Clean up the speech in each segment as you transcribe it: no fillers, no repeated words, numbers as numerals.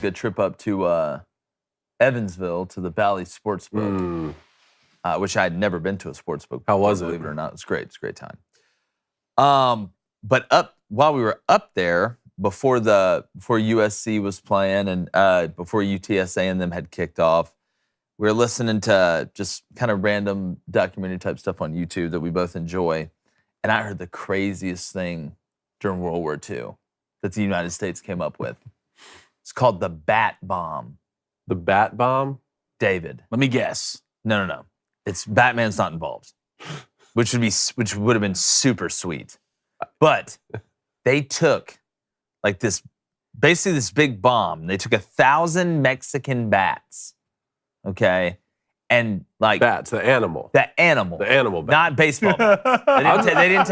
a trip up to Evansville to the Valley Sportsbook, which I had never been to a sportsbook. How was it? Believe it or not, it was great. It's a great time. But while we were up there, before USC was playing and before UTSA and them had kicked off, we were listening to just kind of random documentary type stuff on YouTube that we both enjoy. And I heard the craziest thing during World War II that the United States came up with. It's called the bat bomb. The bat bomb? David. Let me guess. No. It's Batman's not involved, which would have been super sweet. But they took like basically this big bomb. They took 1,000 Mexican bats, okay, and like bats, the animal bat, not baseball bats. They didn't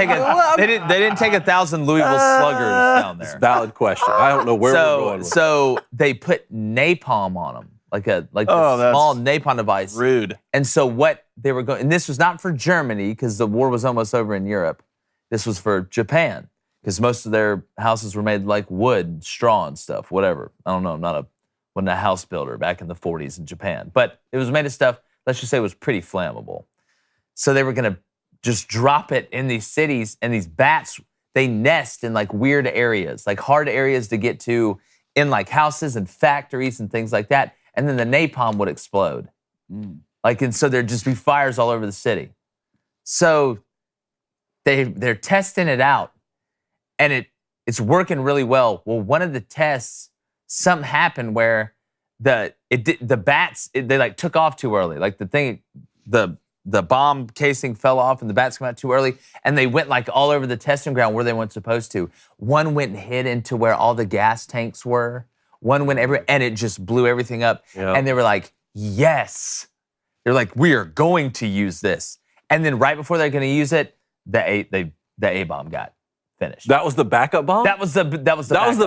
take 1,000 Louisville Sluggers down there. It's a valid question. I don't know where we're going with So they put napalm on them, like a small napalm device. Rude. And so what they were going, and this was not for Germany because the war was almost over in Europe. This was for Japan because most of their houses were made like wood, straw, and stuff. Whatever. I don't know. Wasn't a house builder back in the 40s in Japan, but it was made of stuff. Let's just say it was pretty flammable. So they were gonna just drop it in these cities, and these bats, they nest in like weird areas, like hard areas to get to in like houses and factories and things like that. And then the napalm would explode. And so there'd just be fires all over the city. So they're testing it out, and it's working really well. Well, one of the tests, something happened where the bats they like took off too early. Like the bomb casing fell off and the bats came out too early, and they went like all over the testing ground where they weren't supposed to. One went and hid into where all the gas tanks were. One went and it just blew everything up. Yep. And they were like, yes. They're like, we are going to use this. And then right before they're going to use it, the A-bomb got finished. That was the backup bomb? That was the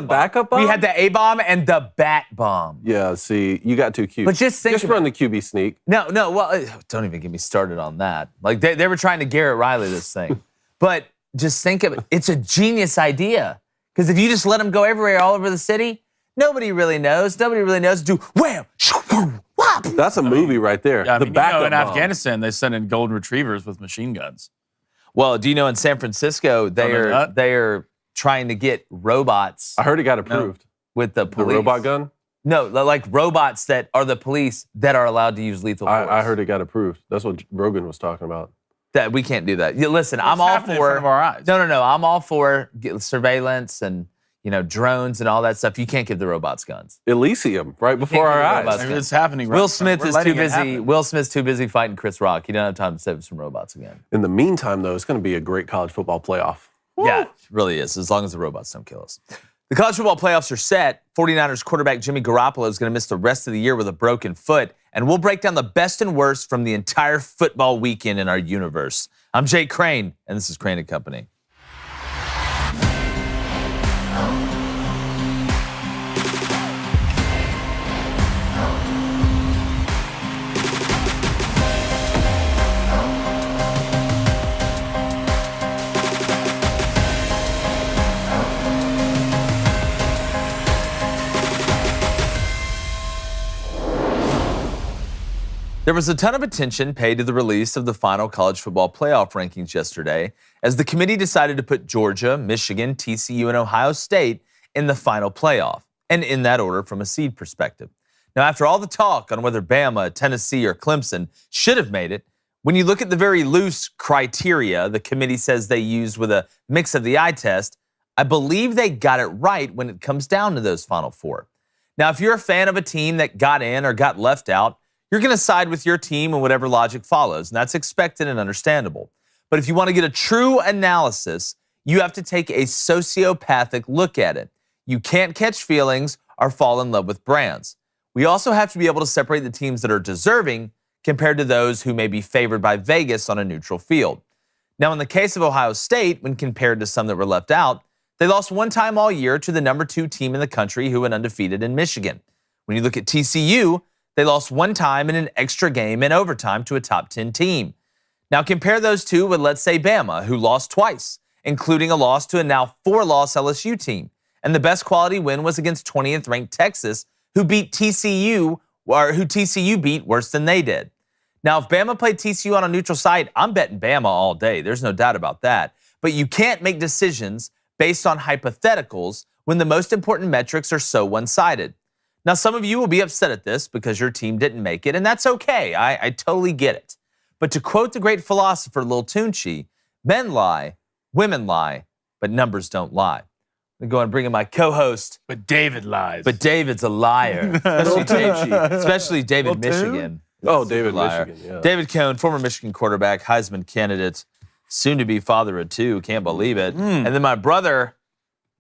backup bomb? We had the A-bomb and the bat bomb. Yeah, see, you got too cute. But just run the QB sneak. No, well, don't even get me started on that. Like, they were trying to Garrett Riley this thing. But just think of it. It's a genius idea. Because if you just let them go everywhere, all over the city, nobody really knows. Do wham, shoo, whop. That's a movie right there. Yeah, the backup in bomb. Afghanistan, they sent in golden retrievers with machine guns. Well, do you know in San Francisco, they are trying to get robots. I heard it got approved. With the police. The robot gun? No, like robots that are the police that are allowed to use lethal force. I heard it got approved. That's what Rogan was talking about. That we can't do that. Listen, I'm all for. In front of our eyes. No. I'm all for surveillance and drones and all that stuff. You can't give the robots guns. Elysium, right before our eyes. It's happening. Right Will Smith is too busy. Will Smith's too busy fighting Chris Rock. He don't have time to save some robots again. In the meantime, though, it's going to be a great college football playoff. Woo! Yeah, it really is. As long as the robots don't kill us. The college football playoffs are set. 49ers quarterback Jimmy Garoppolo is going to miss the rest of the year with a broken foot. And we'll break down the best and worst from the entire football weekend in our universe. I'm Jake Crane, and this is Crane & Company. There was a ton of attention paid to the release of the final college football playoff rankings yesterday as the committee decided to put Georgia, Michigan, TCU, and Ohio State in the final playoff, and in that order from a seed perspective. Now, after all the talk on whether Bama, Tennessee, or Clemson should have made it, when you look at the very loose criteria the committee says they used with a mix of the eye test, I believe they got it right when it comes down to those final four. Now, if you're a fan of a team that got in or got left out, you're going to side with your team and whatever logic follows, and that's expected and understandable. But if you want to get a true analysis, you have to take a sociopathic look at it. You can't catch feelings or fall in love with brands. We also have to be able to separate the teams that are deserving compared to those who may be favored by Vegas on a neutral field. Now, in the case of Ohio State, when compared to some that were left out, they lost one time all year to the number 2 team in the country who went undefeated in Michigan. When you look at TCU, they lost one time in an extra game in overtime to a top 10 team. Now compare those two with, let's say, Bama, who lost twice, including a loss to a now 4-loss LSU team. And the best quality win was against 20th ranked Texas, who beat TCU or who TCU beat worse than they did. Now, if Bama played TCU on a neutral site, I'm betting Bama all day. There's no doubt about that. But you can't make decisions based on hypotheticals when the most important metrics are so one-sided. Now, some of you will be upset at this because your team didn't make it, and that's okay. I totally get it. But to quote the great philosopher Lil Tunechi, men lie, women lie, but numbers don't lie. I'm going to go and bring in my co-host. But David lies. But David's a liar. Especially David Michigan. Oh, David Liar. Michigan, yeah. David Cohn, former Michigan quarterback, Heisman candidate, soon to be father of two, can't believe it. And then my brother,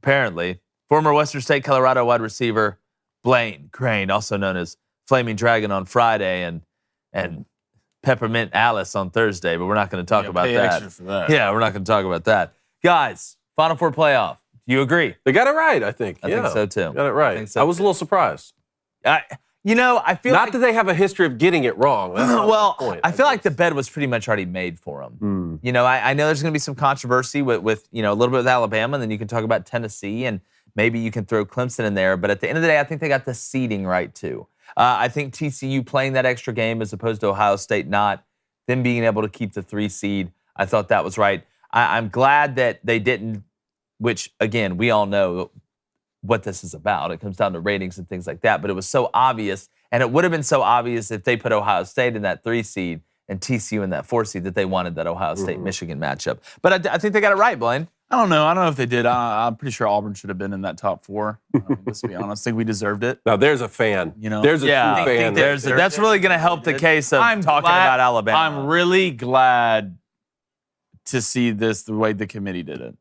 apparently, former Western State, Colorado wide receiver, Blaine Crane, also known as Flaming Dragon on Friday and Peppermint Alice on Thursday, but we're not going to talk about pay that. extra for that. Yeah, we're not going to talk about that. Guys, Final Four playoff. Do you agree? They got it right, I think. I think so too. Got it right. I think so I was a little surprised. I feel Not like that they have a history of getting it wrong. That's not well, the point. I feel like the bed was pretty much already made for them. You know, I know there's going to be some controversy with a little bit with Alabama, and then you can talk about Tennessee, and maybe you can throw Clemson in there. But at the end of the day, I think they got the seeding right too. I think TCU playing that extra game as opposed to Ohio State not, them being able to keep the 3 seed, I thought that was right. I'm glad that they didn't, which again, we all know what this is about. It comes down to ratings and things like that. But it was so obvious. And it would have been so obvious if they put Ohio State in that 3 seed and TCU in that 4 seed that they wanted that Ohio State-Michigan matchup. But I think they got it right, Blaine. I don't know if they did. I'm pretty sure Auburn should have been in that top 4. Let's be honest. I think we deserved it. Now, there's a fan. There's a true fan. That's really going to help the case of talking about Alabama. I'm really glad to see this the way the committee did it.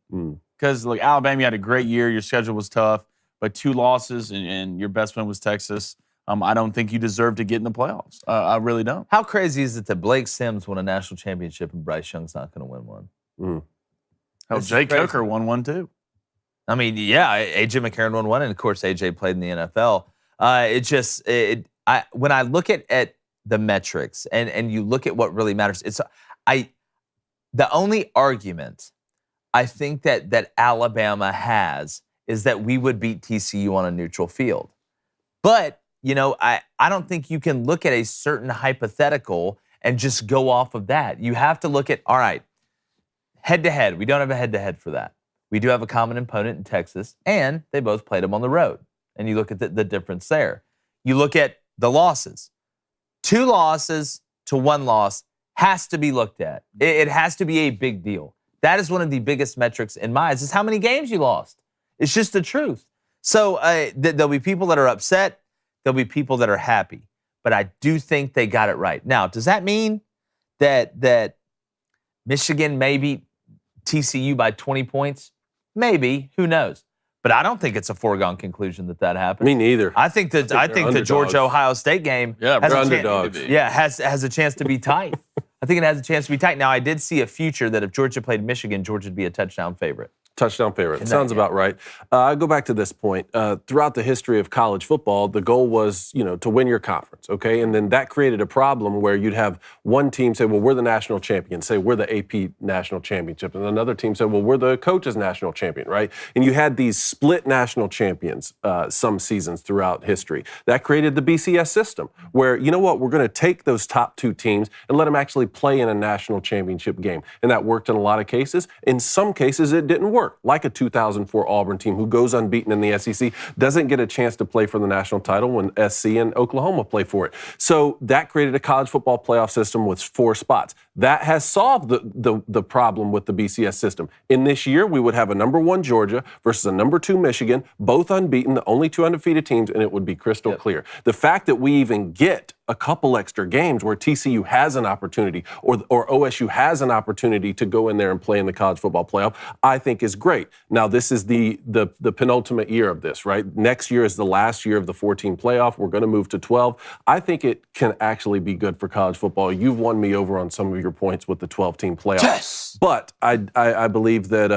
Because, look, Alabama, you had a great year. Your schedule was tough. But 2 losses, and your best win was Texas. I don't think you deserve to get in the playoffs. I really don't. How crazy is it that Blake Sims won a national championship and Bryce Young's not going to win one? Hell, Jay Coker won one too. I mean, yeah, A.J. McCarron won one, and of course, A.J. played in the NFL. When I look at the metrics and you look at what really matters, the only argument I think that Alabama has is that we would beat TCU on a neutral field. But I don't think you can look at a certain hypothetical and just go off of that. You have to look at, all right, head-to-head. We don't have a head-to-head for that. We do have a common opponent in Texas, and they both played them on the road. And you look at the difference there. You look at the losses. 2 losses to 1 loss has to be looked at. It has to be a big deal. That is one of the biggest metrics in my eyes, is how many games you lost. It's just the truth. So there'll be people that are upset. There'll be people that are happy. But I do think they got it right. Now, does that mean that Michigan may beat TCU by 20 points? Maybe. Who knows? But I don't think it's a foregone conclusion that happened. Me neither. I think the Georgia-Ohio State game has a chance to be tight. I think it has a chance to be tight. Now, I did see a future that if Georgia played Michigan, Georgia would be a touchdown favorite. Touchdown favorite. Sounds about right. I go back to this point. Throughout the history of college football, the goal was, to win your conference, okay? And then that created a problem where you'd have one team say, well, we're the national champion. Say, we're the AP national championship. And another team said, well, we're the coach's national champion, right? And you had these split national champions some seasons throughout history. That created the BCS system where, you know what, we're going to take those top 2 teams and let them actually play in a national championship game. And that worked in a lot of cases. In some cases, it didn't work. Like a 2004 Auburn team who goes unbeaten in the SEC, doesn't get a chance to play for the national title when SC and Oklahoma play for it. So that created a college football playoff system with 4 spots. That has solved the problem with the BCS system. In this year, we would have a number 1 Georgia versus a number 2 Michigan, both unbeaten, the only 2 undefeated teams, and it would be crystal clear. The fact that we even get a couple extra games where TCU has an opportunity or OSU has an opportunity to go in there and play in the college football playoff, I think is great. Now, this is the penultimate year of this, right? Next year is the last year of the 14 playoff. We're going to move to 12. I think it can actually be good for college football. You've won me over on some of your points with the 12-team playoff. Yes! But I believe that,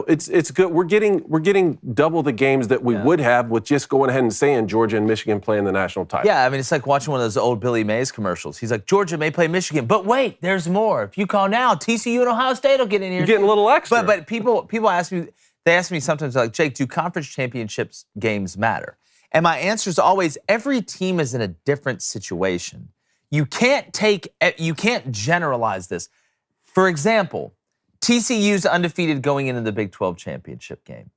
it's good. We're getting double the games that we would have with just going ahead and saying Georgia and Michigan playing the national title. Yeah, I mean, it's like watching one of those old Billy Mays commercials. He's like, Georgia may play Michigan, but wait, there's more. If you call now, TCU and Ohio State will get in here. You're getting a little extra. But people ask me, they ask me sometimes, like, Jake, do conference championships games matter? And my answer is always, every team is in a different situation. You can't generalize this. For example, TCU's undefeated going into the Big 12 championship game.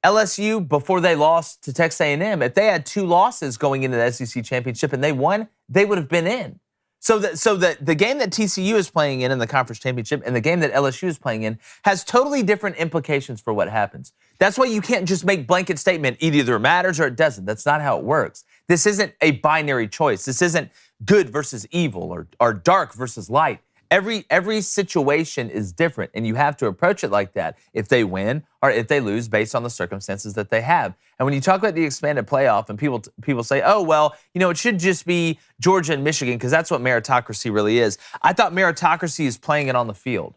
LSU, before they lost to Texas A&M, if they had 2 losses going into the SEC championship and they won, they would have been in. So the game that TCU is playing in the conference championship and the game that LSU is playing in has totally different implications for what happens. That's why you can't just make blanket statement, it either matters or it doesn't. That's not how it works. This isn't a binary choice. This isn't good versus evil or dark versus light. Every situation is different, and you have to approach it like that if they win or if they lose based on the circumstances that they have. And when you talk about the expanded playoff and people say, oh, well, it should just be Georgia and Michigan because that's what meritocracy really is. I thought meritocracy is playing it on the field.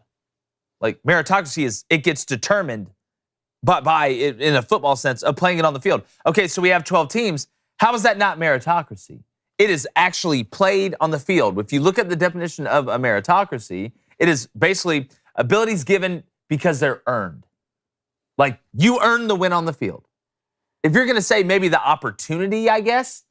Like meritocracy is, it gets determined by in a football sense, of playing it on the field. Okay, so we have 12 teams. How is that not meritocracy? It is actually played on the field. If you look at the definition of a meritocracy, it is basically abilities given because they're earned. Like, you earn the win on the field. If you're going to say maybe the opportunity, I guess,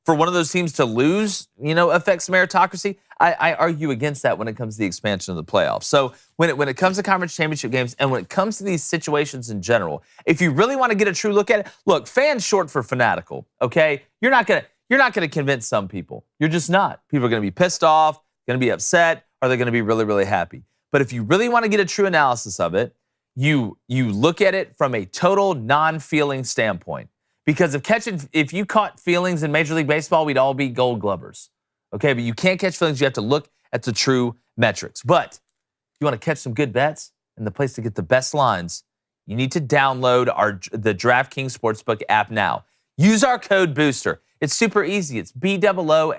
for one of those teams to lose, affects meritocracy, I argue against that when it comes to the expansion of the playoffs. So when it comes to conference championship games and when it comes to these situations in general, if you really want to get a true look at it, look, fans short for fanatical, okay? You're not going to convince some people. You're just not. People are going to be pissed off, going to be upset, or they're going to be really, really happy. But if you really want to get a true analysis of it, you look at it from a total non-feeling standpoint. Because if you caught feelings in Major League Baseball, we'd all be Gold Glovers. Okay, but you can't catch feelings. You have to look at the true metrics. But if you want to catch some good bets and the place to get the best lines, you need to download the DraftKings Sportsbook app now. Use our code BOOSTER. It's super easy. It's BOOSTER.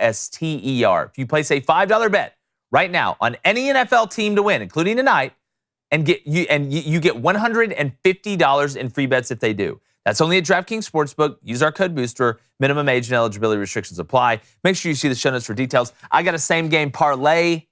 If you place a $5 bet right now on any NFL team to win, including tonight, and you get $150 in free bets if they do. That's only at DraftKings Sportsbook. Use our code BOOSTER. Minimum age and eligibility restrictions apply. Make sure you see the show notes for details. I got a same-game parlay,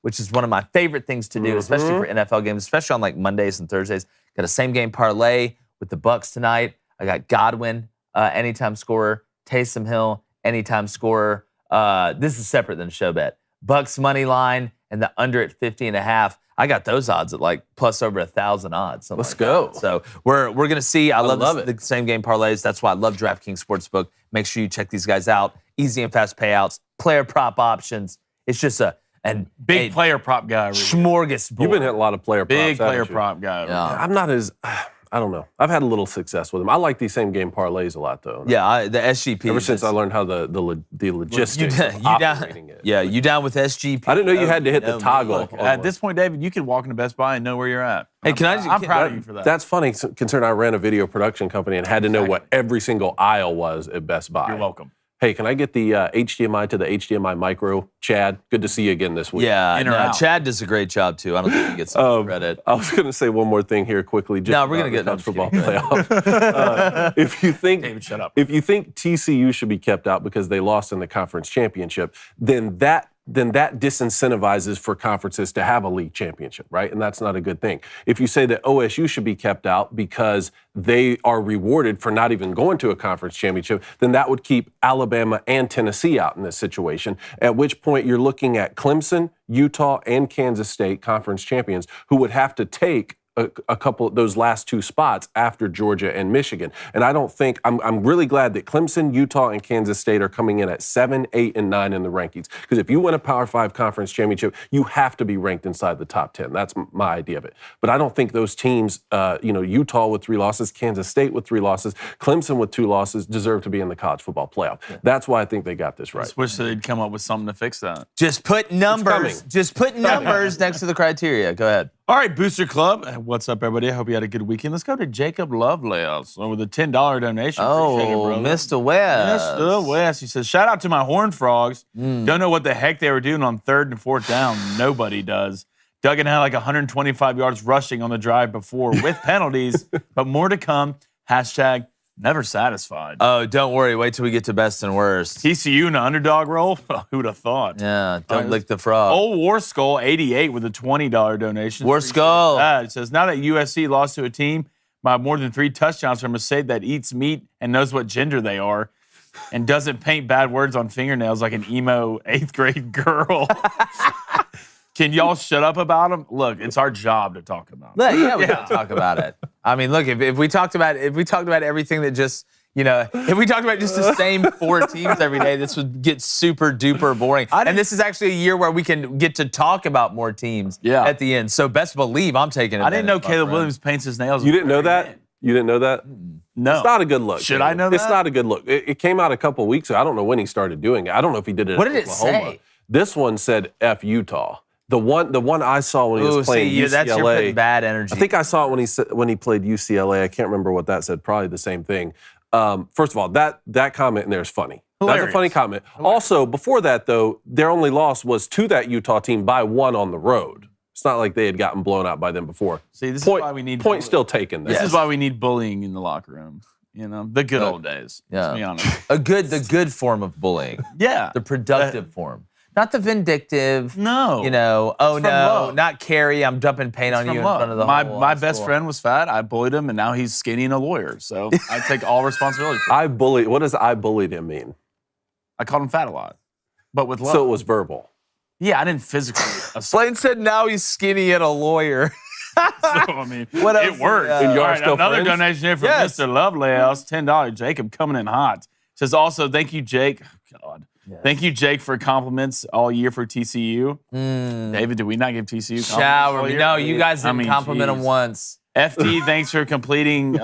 which is one of my favorite things to do, especially for NFL games, especially on like Mondays and Thursdays. Got a same-game parlay with the Bucs tonight. I got Godwin, anytime scorer. Taysom Hill, anytime scorer. This is separate than show bet. Bucs money line and the under at 50.5. I got those odds at like plus over 1,000 odds. Let's go. So we're going to see. I love the same game parlays. That's why I love DraftKings Sportsbook. Make sure you check these guys out. Easy and fast payouts, player prop options. It's just a big player prop guy. Smorgasbord. You've been hitting a lot of player props. Big player prop guy. Yeah. I'm not as. I don't know. I've had a little success with them. I like these same game parlays a lot, though. Yeah, the SGP. Ever since I learned how the logistics of operating it. Yeah, you down with SGP? I didn't know you had to hit the toggle. At this point, David, you could walk into Best Buy and know where you're at. Hey, I'm proud of you for that. That's funny, considering I ran a video production company and had to know what every single aisle was at Best Buy. You're welcome. Hey, can I get the HDMI to the HDMI micro? Chad, good to see you again this week. Yeah, Chad does a great job, too. I don't think he gets some credit. I was going to say one more thing here quickly. Just we're going to get college football playoff. If you think David, shut up. If you think TCU should be kept out because they lost in the conference championship, then that disincentivizes for conferences to have a league championship, right? And that's not a good thing. If you say that OSU should be kept out because they are rewarded for not even going to a conference championship, then that would keep Alabama and Tennessee out in this situation, at which point you're looking at Clemson, Utah, and Kansas State conference champions who would have to take a couple of those last 2 spots after Georgia and Michigan. And I don't think, I'm really glad that Clemson, Utah, and Kansas State are coming in at 7, 8, and 9 in the rankings. Because if you win a Power 5 conference championship, you have to be ranked inside the top 10. That's my idea of it. But I don't think those teams, Utah with 3 losses, Kansas State with 3 losses, Clemson with 2 losses, deserve to be in the college football playoff. Yeah. That's why I think they got this right. I just wish they'd come up with something to fix that. Just put numbers next to the criteria. Go ahead. All right, Booster Club. What's up, everybody? I hope you had a good weekend. Let's go to Jacob Lovelace with a $10 donation. Appreciate it, brother. Mr. West. Mr. West. He says, shout out to my Horned Frogs. Don't know what the heck they were doing on 3rd and 4th down. Nobody does. Duggan had like 125 yards rushing on the drive before with penalties, but more to come. Hashtag never satisfied. Oh, don't worry. Wait till we get to best and worst. TCU in an underdog role? Who'd have thought? Yeah, don't lick the frog. Old War Skull 88 with a $20 donation. War Skull. It says, now that USC lost to a team by more than 3 touchdowns from a state that eats meat and knows what gender they are and doesn't paint bad words on fingernails like an emo 8th grade girl. Can y'all shut up about them? Look, it's our job to talk about them. Yeah, we can talk about it. I mean, look, if we talked about everything that just, if we talked about just the same 4 teams every day, this would get super duper boring. And this is actually a year where we can get to talk about more teams at the end. So best believe I'm taking it. I didn't know Caleb Williams paints his nails. You didn't know that? You didn't know that? No. It's not a good look. Should I know that? It's not a good look. It came out a couple of weeks ago. I don't know when he started doing it. I don't know if he did it What at did it Oklahoma. say? This one said F Utah. The one I saw when he was playing UCLA. That's you're putting bad energy. I think I saw it when he played UCLA. I can't remember what that said. Probably the same thing. First of all, that comment in there is funny. Hilarious. That's a funny comment. Also, before that, though, their only loss was to that Utah team by 1 on the road. It's not like they had gotten blown out by them before. See, this is why we need point still taken. This is why we need bullying in the locker room. The good old days. Yeah. Let's be honest. The good form of bullying. Yeah. The productive form. Not the vindictive. No. Oh no, love. not Carrie. I'm dumping paint on you in front of the whole My best school. friend was fat. I bullied him, and now he's skinny and a lawyer. So I take all responsibility for it. What does I bullied him mean? I called him fat a lot, but with love. So it was verbal. Yeah, I didn't physically assault. Blaine said now he's skinny and a lawyer. So, I mean, What else? it worked. And you are All right, still another friends? donation here from Yes. Mr. Lovelace, $10. Jacob coming in hot. Says also, thank you, Jake. Oh, God. Yes. Thank you, Jake, for compliments all year for TCU. David, did we not give TCU compliments all Shower me. year? No, you guys I didn't mean, compliment him geez. once. FT, thanks for completing.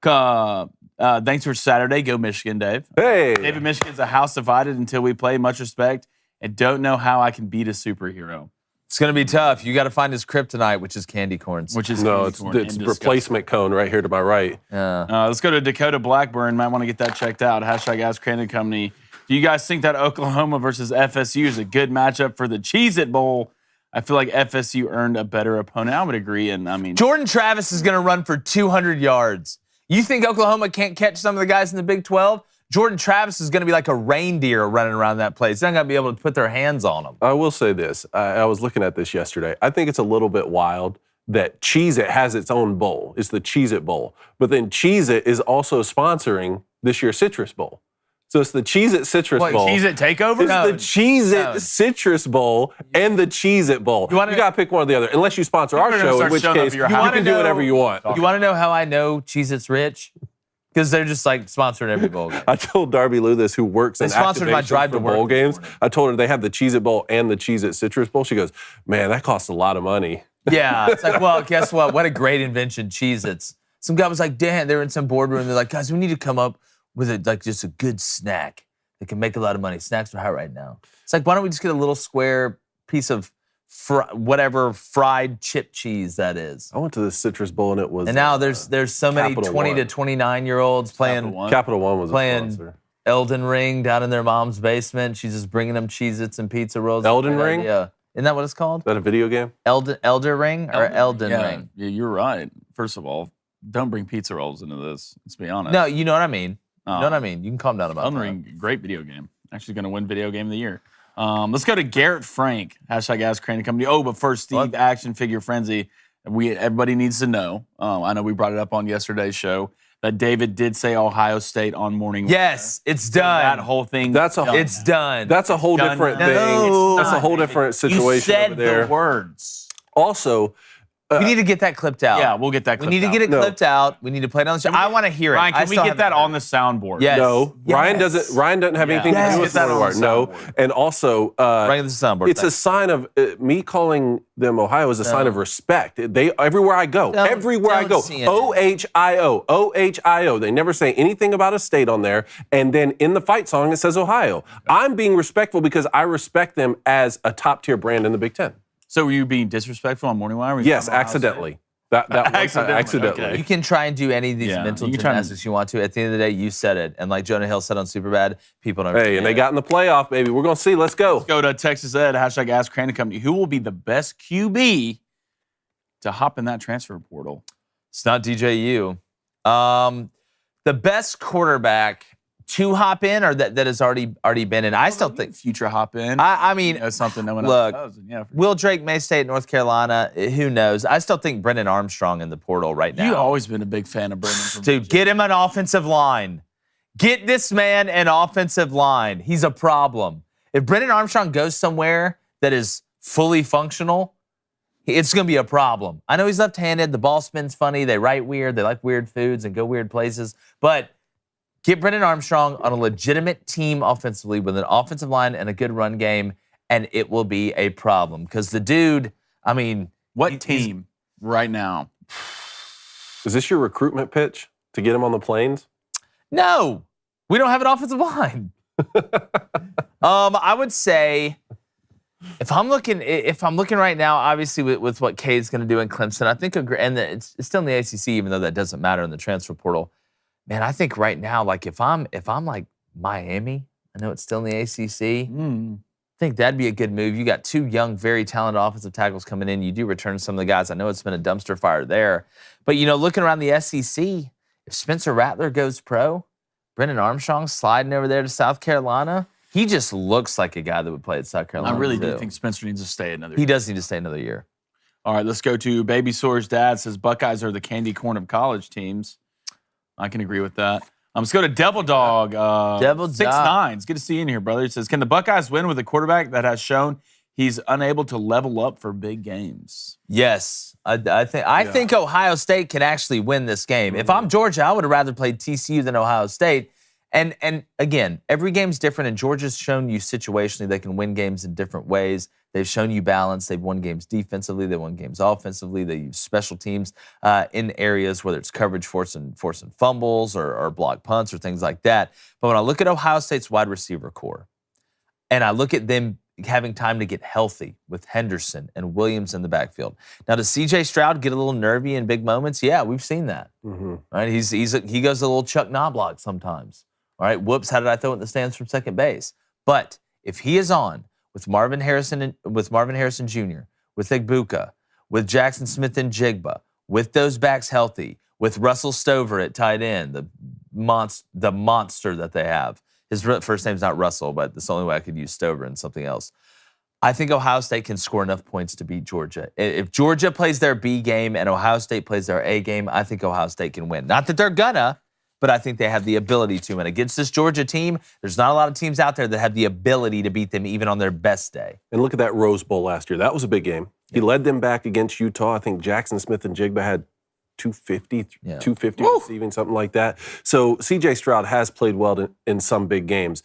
Thanks for Saturday. Go Michigan, Dave. Hey. David, Michigan's a house divided until we play. Much respect. And don't know how I can beat a superhero. It's gonna be tough. You got to find his kryptonite, which is candy corns. Which is No, candy corn it's and replacement cone right here to my right. Yeah. Let's go to Dakota Blackburn. Might want to get that checked out. Hashtag Ask Crandon Company. Do you guys think that Oklahoma versus FSU is a good matchup for the Cheez-It Bowl? I feel like FSU earned a better opponent. I would agree. And I mean, Jordan Travis is gonna run for 200 yards. You think Oklahoma can't catch some of the guys in the Big 12? Jordan Travis is gonna be like a reindeer running around that place. They're not gonna be able to put their hands on him. I will say this. I was looking at this yesterday. I think it's a little bit wild that Cheez-It has its own bowl. It's the Cheez-It Bowl. But then Cheez-It is also sponsoring this year's Citrus Bowl. So it's the Cheez-It Citrus Bowl. Cheez-It Takeover? It's No. the Cheez-It No. Citrus Bowl and the Cheez-It Bowl. You, wanna- got to pick one or the other, unless you sponsor our People are gonna show, in start which showing up case at your you house. can do whatever you want. You want to know how I know Cheez-It's rich? Because they're just like sponsoring every bowl game. I told Darby Lou this, who works in They sponsored my activation drive for to work bowl this games. morning. I told her they have the Cheez-It Bowl and the Cheez-It Citrus Bowl. She goes, man, that costs a lot of money. Yeah, it's like, well, guess what? What a great invention, Cheez-Its. Some guy was like, Dan, they were in some boardroom. They're like, guys, we need to come up with just a good snack that can make a lot of money. Snacks are hot right now. It's like, why don't we just get a little square piece of whatever fried chip cheese that is? I went to the Citrus Bowl and it was. And now there's so many Capital 20 to One. 29-year-olds playing Capital One was a playing sponsor. Elden Ring down in their mom's basement. She's just bringing them Cheez-Its and pizza rolls. Elden Ring? Yeah. Isn't that what it's called? Is that a video game? Elder Ring or Elden yeah. Ring? Yeah, you're right. First of all, don't bring pizza rolls into this. Let's be honest. No, you know what I mean. You know what I mean. You can calm down about Elden that. Ring, great video game. Actually going to win video game of the year. Let's go to Garrett Frank. Hashtag Ask Crandon Company. Oh, but first, Steve, What? Action Figure Frenzy. Everybody needs to know. I know we brought it up on yesterday's show that David did say Ohio State on Morning. Yes, it's So done. that whole thing. That's a- done. It's done. That's a whole Done different now. thing. No. That's a whole David. different you situation said over there. the words. Also, We need to get that clipped out. Yeah, we'll get that We clipped need to out. get it No. clipped out. We need to play it on the show. I want to hear Ryan, it. can we get that on the soundboard? Yes. no, Ryan doesn't. Ryan doesn't have anything Yes. to do with Get that on Morning the Wire. No, soundboard. and also, Bring the soundboard. it's a sign of me calling them Ohio is a sign of respect. They everywhere I go, Don't- everywhere I don't go, see it. OHIO, OHIO. They never say anything about a state on there, and then in the fight song it says Ohio. I'm being respectful because I respect them as a top tier brand in the Big Ten. So were you being disrespectful on Morning Wire? Were you Yes, talking about Ohio State? accidentally. That one time, Accidentally, accidentally. okay. You can try and do any of these Yeah, mental you can try and- gymnastics you want to. At the end of the day, you said it. And like Jonah Hill said on Superbad, people don't Hey, and they got in the playoff, baby. We're gonna see. Let's go. Go to Texas Ed. Hashtag Ask Crandon Company. Who will be the best QB to hop in that transfer portal? It's not DJU. The best quarterback to hop in or that has already been in? I still think future hop in. I mean, that's something no one look, else does. Yeah, Will Drake may stay at North Carolina. Who knows? I still think Brennan Armstrong in the portal right now. You've always been a big fan of Brennan. Dude, get him an offensive line. Get this man an offensive line. He's a problem. If Brennan Armstrong goes somewhere that is fully functional, it's going to be a problem. I know he's left-handed. The ball spins funny. They write weird. They like weird foods and go weird places. But get Brennan Armstrong on a legitimate team offensively with an offensive line and a good run game, and it will be a problem. Because the dude, I mean... What team right now? Is this your recruitment pitch to get him on the Plains? No, we don't have an offensive line. I would say if I'm looking right now, obviously with what Cade's going to do in Clemson, I think, and it's still in the ACC, even though that doesn't matter in the transfer portal. Man, I think right now, like if I'm like Miami, I know it's still in the ACC. I think that'd be a good move. You got two young, very talented offensive tackles coming in. You do return some of the guys. I know it's been a dumpster fire there, but looking around the SEC. If Spencer Rattler goes pro, Brennan Armstrong sliding over there to South Carolina, he just looks like a guy that would play at South Carolina. I really do think Spencer needs to stay another year. He does need to stay another year. All right, let's go to Baby Soar's dad says Buckeyes are the candy corn of college teams. I can agree with that. Let's go to Devil Dog. Devil 6'9". It's good to see you in here, brother. He says, can the Buckeyes win with a quarterback that has shown he's unable to level up for big games? Yes. I think Ohio State can actually win this game. If I'm Georgia, I would have rather played TCU than Ohio State. And again, every game's different, and Georgia's shown you situationally they can win games in different ways. They've shown you balance. They've won games defensively. They won games offensively. They use special teams in areas, whether it's coverage, forcing fumbles or block punts or things like that. But when I look at Ohio State's wide receiver core, and I look at them having time to get healthy with Henderson and Williams in the backfield. Now, does C.J. Stroud get a little nervy in big moments? Yeah, we've seen that. Right? He goes a little Chuck Knobloch sometimes. All right, whoops, how did I throw it in the stands from second base? But if he is on with Marvin Harrison Jr., with Igbuka, with Jackson Smith and Jigba, with those backs healthy, with Russell Stover at tight end, the monster that they have. His first name's not Russell, but that's the only way I could use Stover and something else. I think Ohio State can score enough points to beat Georgia. If Georgia plays their B game and Ohio State plays their A game, I think Ohio State can win. Not that they're gonna, but I think they have the ability to. And against this Georgia team, there's not a lot of teams out there that have the ability to beat them even on their best day. And look at that Rose Bowl last year. That was a big game. He led them back against Utah. I think Jackson Smith and Jigba had 250 receiving, something like that. So C.J. Stroud has played well in some big games.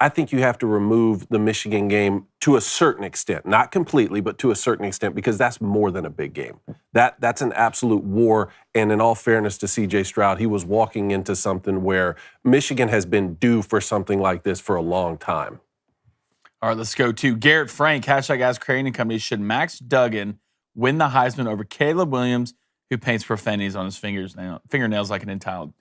I think you have to remove the Michigan game to a certain extent, not completely, but to a certain extent, because that's more than a big game. That's an absolute war. And in all fairness to C.J. Stroud, he was walking into something where Michigan has been due for something like this for a long time. All right, let's go to Garrett Frank. #AskCrane and Company. Should Max Duggan win the Heisman over Caleb Williams, who paints profanities on his fingernails like an entitled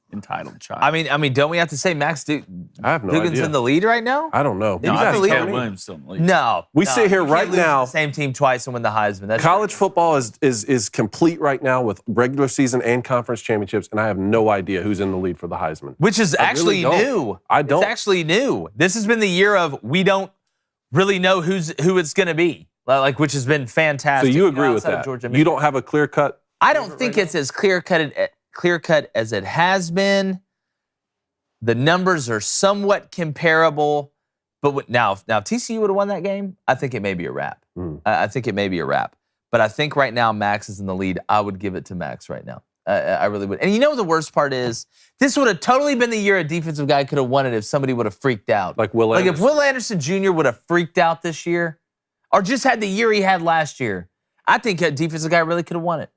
child? I mean, don't we have to say Max I have no Duggan's idea. in the lead right now? I don't know. No, I think Caleb Williams still in the lead. No. We sit here you can't right lose now. the same team twice and win the Heisman. That's College football is complete right now with regular season and conference championships, and I have no idea who's in the lead for the Heisman. Which is actually new. I don't. It's actually new. This has been the year of we don't really know who it's going to be, which has been fantastic. So you agree with that? You don't have a clear-cut? I don't think it's as clear-cut as it has been. The numbers are somewhat comparable, but now if TCU would have won that game, I think it may be a wrap. I think it may be a wrap. But I think right now Max is in the lead. I would give it to Max right now. I really would. And you know what the worst part is? This would have totally been the year a defensive guy could have won it if somebody would have freaked out. Like Will Anderson. Like if Will Anderson Jr. would have freaked out this year, or just had the year he had last year, I think a defensive guy really could have won it.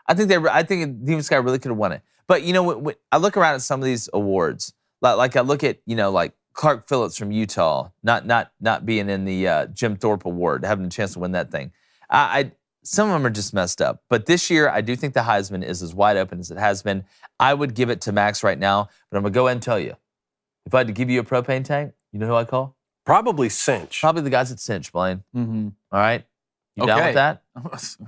I think a defensive guy really could have won it. But you know, when I look around at some of these awards, like I look at like Clark Phillips from Utah, not being in the Jim Thorpe Award, having a chance to win that thing. Some of them are just messed up. But this year, I do think the Heisman is as wide open as it has been. I would give it to Max right now, but I'm going to go ahead and tell you. If I had to give you a propane tank, you know who I call? Probably Cinch. Probably the guys at Cinch, Blaine. Mm-hmm. All right? You down with that?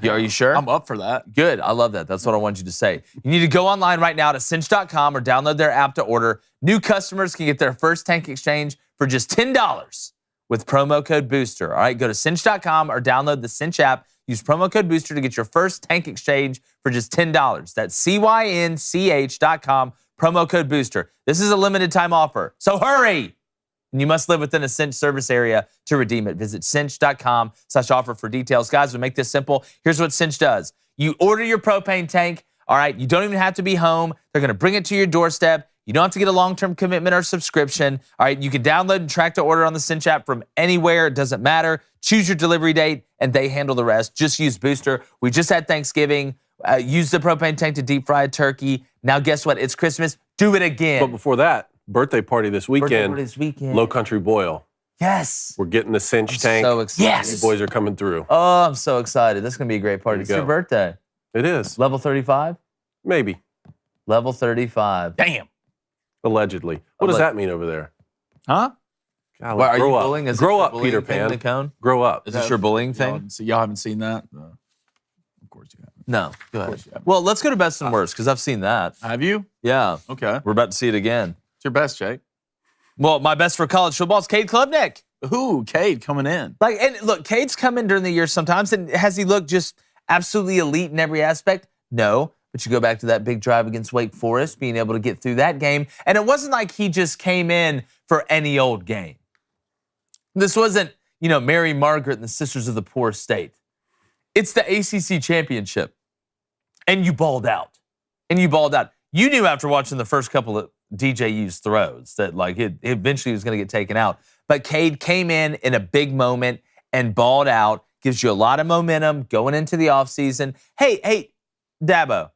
Are you sure? I'm up for that. Good. I love that. That's what I want you to say. You need to go online right now to cinch.com or download their app to order. New customers can get their first tank exchange for just $10 with promo code BOOSTER. All right, go to cinch.com or download the Cinch app. Use promo code BOOSTER to get your first tank exchange for just $10. That's CYNCH.com, promo code BOOSTER. This is a limited time offer, so hurry! And you must live within a Cinch service area to redeem it. Visit cinch.com/offer for details. Guys, to make this simple, here's what Cinch does. You order your propane tank, all right? You don't even have to be home. They're going to bring it to your doorstep. You don't have to get a long-term commitment or subscription. All right, you can download and track to order on the Cinch app from anywhere. It doesn't matter. Choose your delivery date, and they handle the rest. Just use Booster. We just had Thanksgiving. Use the propane tank to deep fry a turkey. Now, guess what? It's Christmas. Do it again. But before that, birthday party this weekend. Birthday party this weekend. Low Country Boil. Yes. We're getting the Cinch tank. So excited. Yes. You boys are coming through. Oh, I'm so excited. This is going to be a great party. It's your birthday. It is. Level 35? Maybe. Level 35. Damn. Allegedly. What does that mean over there? Huh? Golly, Well, are you grow up. bullying? Is Grow this up, your bullying Peter thing in Pan. the cone? Grow up. Is this your bullying thing? Y'all haven't seen that? Of course you haven't. No. Go ahead. course you haven't. Well, let's go to best and worst because I've seen that. Have you? Yeah. Okay. We're about to see it again. It's your best, Jake. Well, my best for college football is Cade Klubnik. Ooh, Cade coming in. And look, Cade's come in during the year sometimes, and has he looked just absolutely elite in every aspect? No. But you go back to that big drive against Wake Forest, being able to get through that game. And it wasn't like he just came in for any old game. This wasn't, Mary Margaret and the Sisters of the Poor State. It's the ACC championship. And you balled out. You knew after watching the first couple of DJU's throws that it eventually was going to get taken out. But Cade came in a big moment and balled out. Gives you a lot of momentum going into the offseason. Hey, Dabo.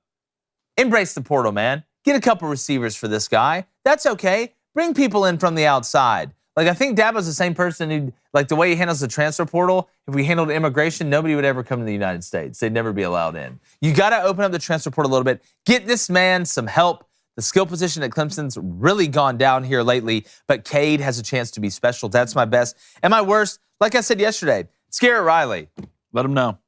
Embrace the portal, man. Get a couple receivers for this guy. That's okay. Bring people in from the outside. I think Dabo's the same person who, the way he handles the transfer portal, if we handled immigration, nobody would ever come to the United States. They'd never be allowed in. You got to open up the transfer portal a little bit. Get this man some help. The skill position at Clemson's really gone down here lately, but Cade has a chance to be special. That's my best. And my worst, like I said yesterday, it's Garrett Riley. Let him know.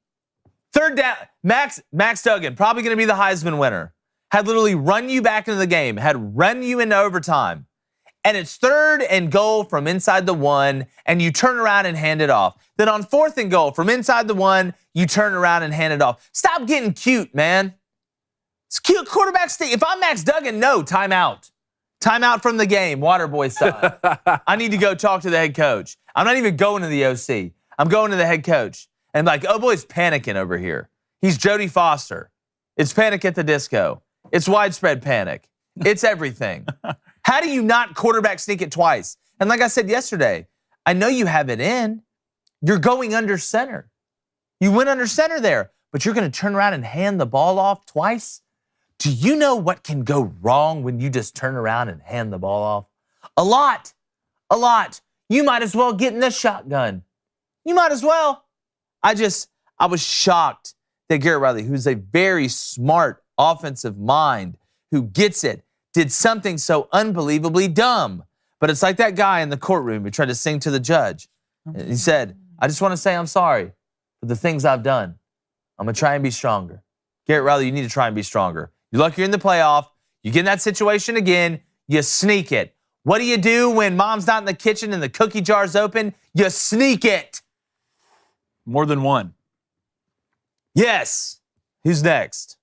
Third down, Max Duggan, probably going to be the Heisman winner. Had literally run you back into the game, had run you into overtime. And it's 3rd and goal from inside the 1, and you turn around and hand it off. Then on 4th and goal from inside the 1, you turn around and hand it off. Stop getting cute, man. It's cute quarterback state. If I'm Max Duggan, no, timeout. Timeout from the game, Waterboy style. I need to go talk to the head coach. I'm not even going to the OC. I'm going to the head coach. And oh boy's panicking over here. He's Jodie Foster. It's Panic at the Disco. It's widespread panic. It's everything. How do you not quarterback sneak it twice? And like I said yesterday, I know you have it in. You're going under center. You went under center there, but you're going to turn around and hand the ball off twice? Do you know what can go wrong when you just turn around and hand the ball off? A lot. You might as well get in the shotgun. You might as well. I was shocked that Garrett Riley, who's a very smart offensive mind, who gets it, did something so unbelievably dumb. But it's like that guy in the courtroom who tried to sing to the judge. And he said, I just want to say I'm sorry for the things I've done. I'm going to try and be stronger. Garrett Riley, you need to try and be stronger. You're lucky you're in the playoff. You get in that situation again, you sneak it. What do you do when mom's not in the kitchen and the cookie jar's open? You sneak it. More than one. Yes. Who's next?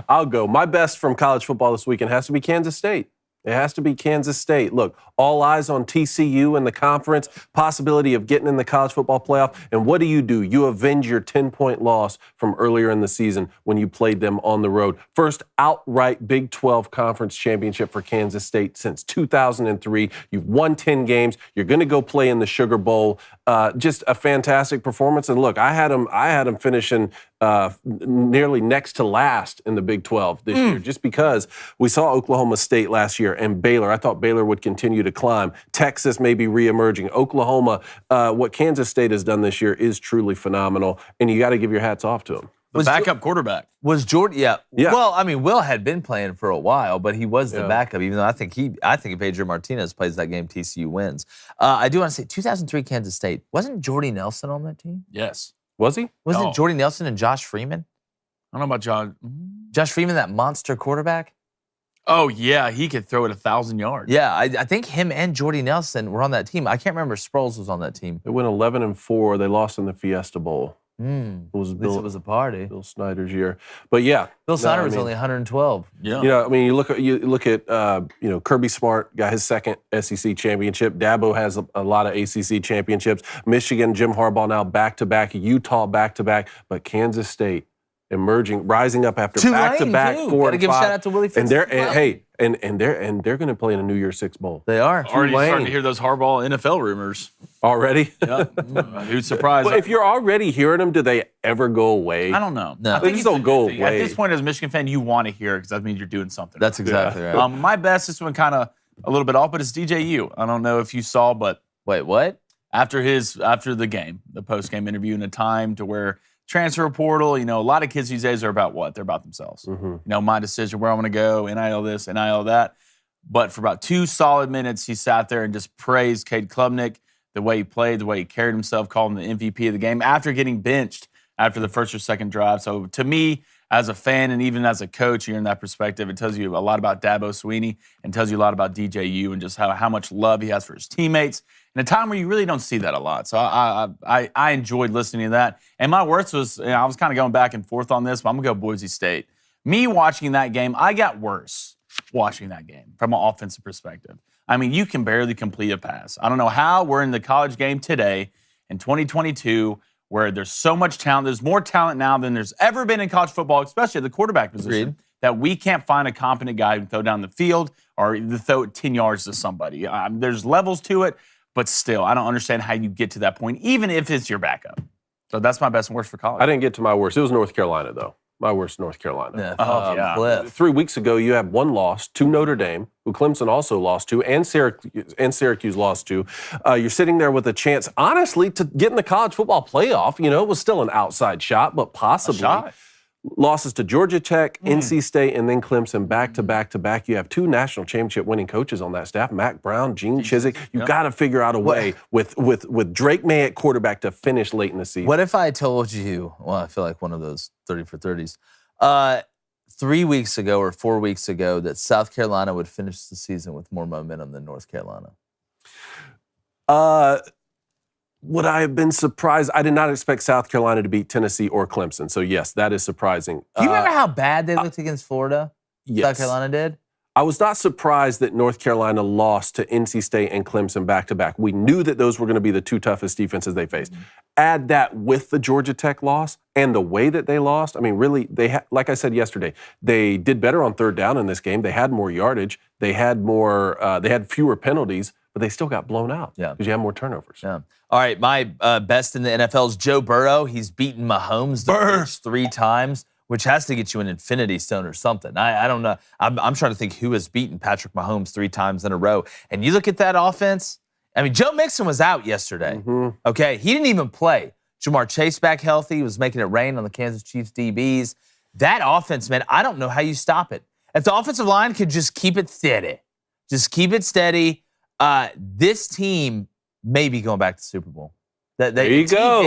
I'll go. My best from college football this weekend has to be Kansas State. It has to be Kansas State. Look, all eyes on TCU in the conference, possibility of getting in the college football playoff. And what do? You avenge your 10-point loss from earlier in the season when you played them on the road. First outright Big 12 conference championship for Kansas State since 2003. You've won 10 games. You're going to go play in the Sugar Bowl. Just a fantastic performance. And look, I had them finishing nearly next to last in the Big 12 this year, just because we saw Oklahoma State last year and Baylor. I thought Baylor would continue to climb. Texas may be reemerging. Oklahoma, what Kansas State has done this year is truly phenomenal, and you got to give your hats off to them. The backup quarterback. Was Jordan? Yeah. Yeah. Well, I mean, Will had been playing for a while, but he was the Yeah. backup. Even though I think if Adrian Martinez plays that game, TCU wins. I do want to say 2003 Kansas State. Wasn't Jordy Nelson on that team? Yes. Was he? Wasn't No. it Jordy Nelson and Josh Freeman? I don't know about John. Josh Freeman, that monster quarterback. Oh, yeah. He could throw it 1,000 yards. Yeah, I think him and Jordy Nelson were on that team. I can't remember if Sproles was on that team. They went 11-4. They lost in the Fiesta Bowl. It was At least it was a party. Bill Snyder's year. But yeah, Bill Snyder I was mean, only 112. Yeah. You know, I mean, you look at Kirby Smart got his second SEC championship. Dabo has a lot of ACC championships. Michigan, Jim Harbaugh now back-to-back. Utah back-to-back. But Kansas State rising up after back-to-back 4 Gotta and give 5. shout out to Willie And Fitz. they're going to play in a New Year's Six bowl They are. Already Tulane. starting to hear those Harbaugh NFL rumors. already. Yeah. Who's surprised? But if you're already hearing them, do they ever go away? I don't know. No. I They think just it's don't go At away. this point, as a Michigan fan, you want to hear it because that means you're doing something. That's exactly right. My best, this one kind of a little bit off, but it's DJU. I don't know if you saw, but Wait, what? after the game, the post-game interview, in a time to where transfer portal, a lot of kids these days are about what? They're about themselves. My decision, where I want to go, NIL this, NIL that. But for about 2 solid minutes, he sat there and just praised Cade Klubnik, the way he played, the way he carried himself, called him the MVP of the game after getting benched after the first or second drive. So to me, as a fan and even as a coach, you're in that perspective. It tells you a lot about Dabo Sweeney and tells you a lot about DJU and just how much love he has for his teammates in a time where you really don't see that a lot. So I enjoyed listening to that. And my worst was, I was kind of going back and forth on this, but I'm going to go Boise State. Me watching that game, I got worse watching that game from an offensive perspective. I mean, you can barely complete a pass. I don't know how we're in the college game today in 2022 where there's so much talent. There's more talent now than there's ever been in college football, especially at the quarterback position, Agreed. that we can't find a competent guy who can throw down the field or throw it 10 yards to somebody. There's levels to it, but still, I don't understand how you get to that point, even if it's your backup. So that's my best and worst for college. I didn't get to my worst. It was North Carolina, though. My worst, North Carolina. Yeah. Oh, yeah. Cliff. 3 weeks ago, you had one loss to Notre Dame, who Clemson also lost to, and Syracuse lost to. You're sitting there with a chance, honestly, to get in the college football playoff. It was still an outside shot, but possibly. shot. Losses to Georgia Tech, NC State, and then Clemson back-to-back-to-back. You have 2 national championship winning coaches on that staff, Mac Brown, Gene Chizik. You got to figure out a way with Drake May at quarterback to finish late in the season. What if I told you, well, I feel like one of those 30 for 30s, 3 weeks ago or 4 weeks ago that South Carolina would finish the season with more momentum than North Carolina? Would I have been surprised? I did not expect South Carolina to beat Tennessee or Clemson. So, yes, that is surprising. Do you remember how bad they looked against Florida? Yes. South Carolina did? I was not surprised that North Carolina lost to NC State and Clemson back-to-back. We knew that those were going to be the 2 toughest defenses they faced. Add that with the Georgia Tech loss and the way that they lost. I mean, really, like I said yesterday, they did better on third down in this game. They had more yardage. They had fewer penalties, but they still got blown out. Yeah. Because you have more turnovers. Yeah. All right, my best in the NFL is Joe Burrow. He's beaten Mahomes the first 3 times, which has to get you an infinity stone or something. I don't know. I'm trying to think who has beaten Patrick Mahomes 3 times in a row. And you look at that offense. I mean, Joe Mixon was out yesterday. Okay, he didn't even play. Jamar Chase back healthy. He was making it rain on the Kansas Chiefs DBs. That offense, man, I don't know how you stop it. If the offensive line could just keep it steady, this team may be going back to the Super Bowl. There you go.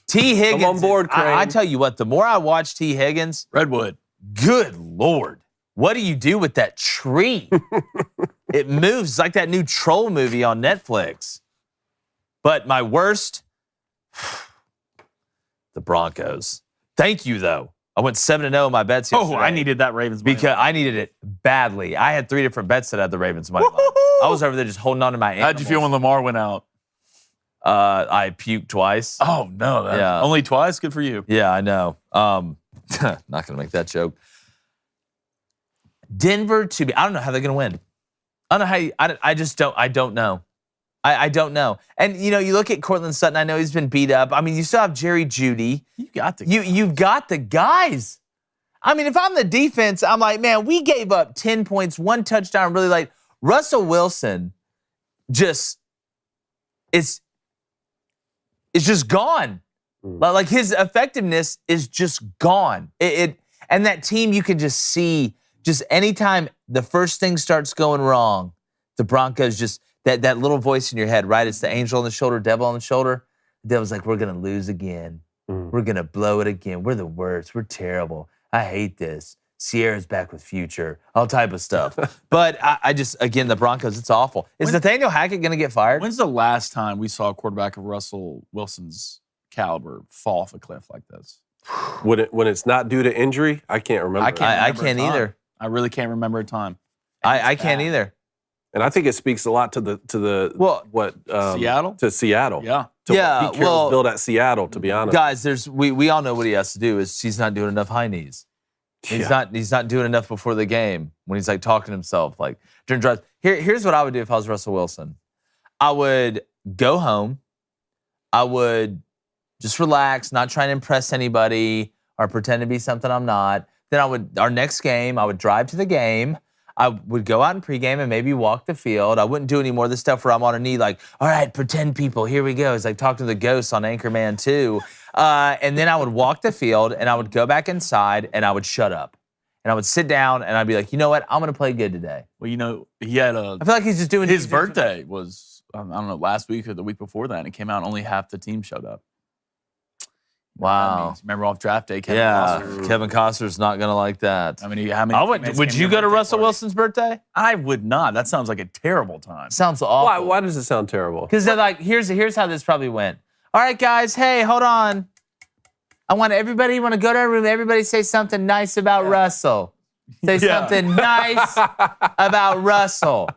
T. Higgins. Come on board, Crane. I tell you what, the more I watch T. Higgins, Redwood. good Lord, what do you do with that tree? It moves like that new Troll movie on Netflix. But my worst, the Broncos. Thank you, though. I went 7-0 in my bets yesterday. Oh, I needed that Ravens money. Because I needed it badly. I had 3 different bets that had the Ravens money line. I was over there just holding on to my animals. How'd you feel when Lamar went out? I puked twice. Oh, no. Yeah. Only twice? Good for you. Yeah, I know. Not going to make that joke. Denver to be, I don't know how they're going to win. I don't know how I don't know. I don't know. And, you look at Cortland Sutton. I know he's been beat up. I mean, you still have Jerry Jeudy. You've got the guys. I mean, if I'm the defense, I'm like, man, we gave up 10 points, 1 touchdown really late. Russell Wilson it's just gone. Like his effectiveness is just gone. And that team, you can just see, just anytime the first thing starts going wrong, the Broncos just, that little voice in your head, right? It's the angel on the shoulder, devil on the shoulder. The devil's like, we're going to lose again. We're going to blow it again. We're the worst. We're terrible. I hate this. Sierra's back with Future. All type of stuff. But I just, again, the Broncos, it's awful. Is Nathaniel Hackett going to get fired? When's the last time we saw a quarterback of Russell Wilson's caliber fall off a cliff like this? When it's not due to injury, I can't remember. I can't either. I really can't remember a time. I can't either. And I think it speaks a lot to the Seattle? To Seattle. Yeah. To what Pete Carroll's built at Seattle, to be honest. Guys, we all know what he has to do is he's not doing enough high knees. He's not doing enough before the game when he's like talking to himself like during drives. Here's what I would do if I was Russell Wilson. I would go home. I would just relax, not try and impress anybody or pretend to be something I'm not. Then our next game, I would drive to the game. I would go out and pregame and maybe walk the field. I wouldn't do any more of the stuff where I'm on a knee like, all right, pretend people, here we go. It's like talking to the ghosts on Anchorman 2. And then I would walk the field and I would go back inside and I would shut up. And I would sit down and I'd be like, you know what? I'm going to play good today. Well, he had I feel like he's just doing his birthday was, I don't know, last week or the week before that. And it came out and only half the team showed up. Wow. Remember off draft day, Kevin Costner? Kevin Costner's not going to like that. How many Would you go to Russell Wilson's birthday? I would not. That sounds like a terrible time. Sounds awful. Why does it sound terrible? Because they're like, here's how this probably went. All right, guys, hey, hold on. I want everybody, want to go to our room, everybody say something nice about Russell. Say something nice about Russell.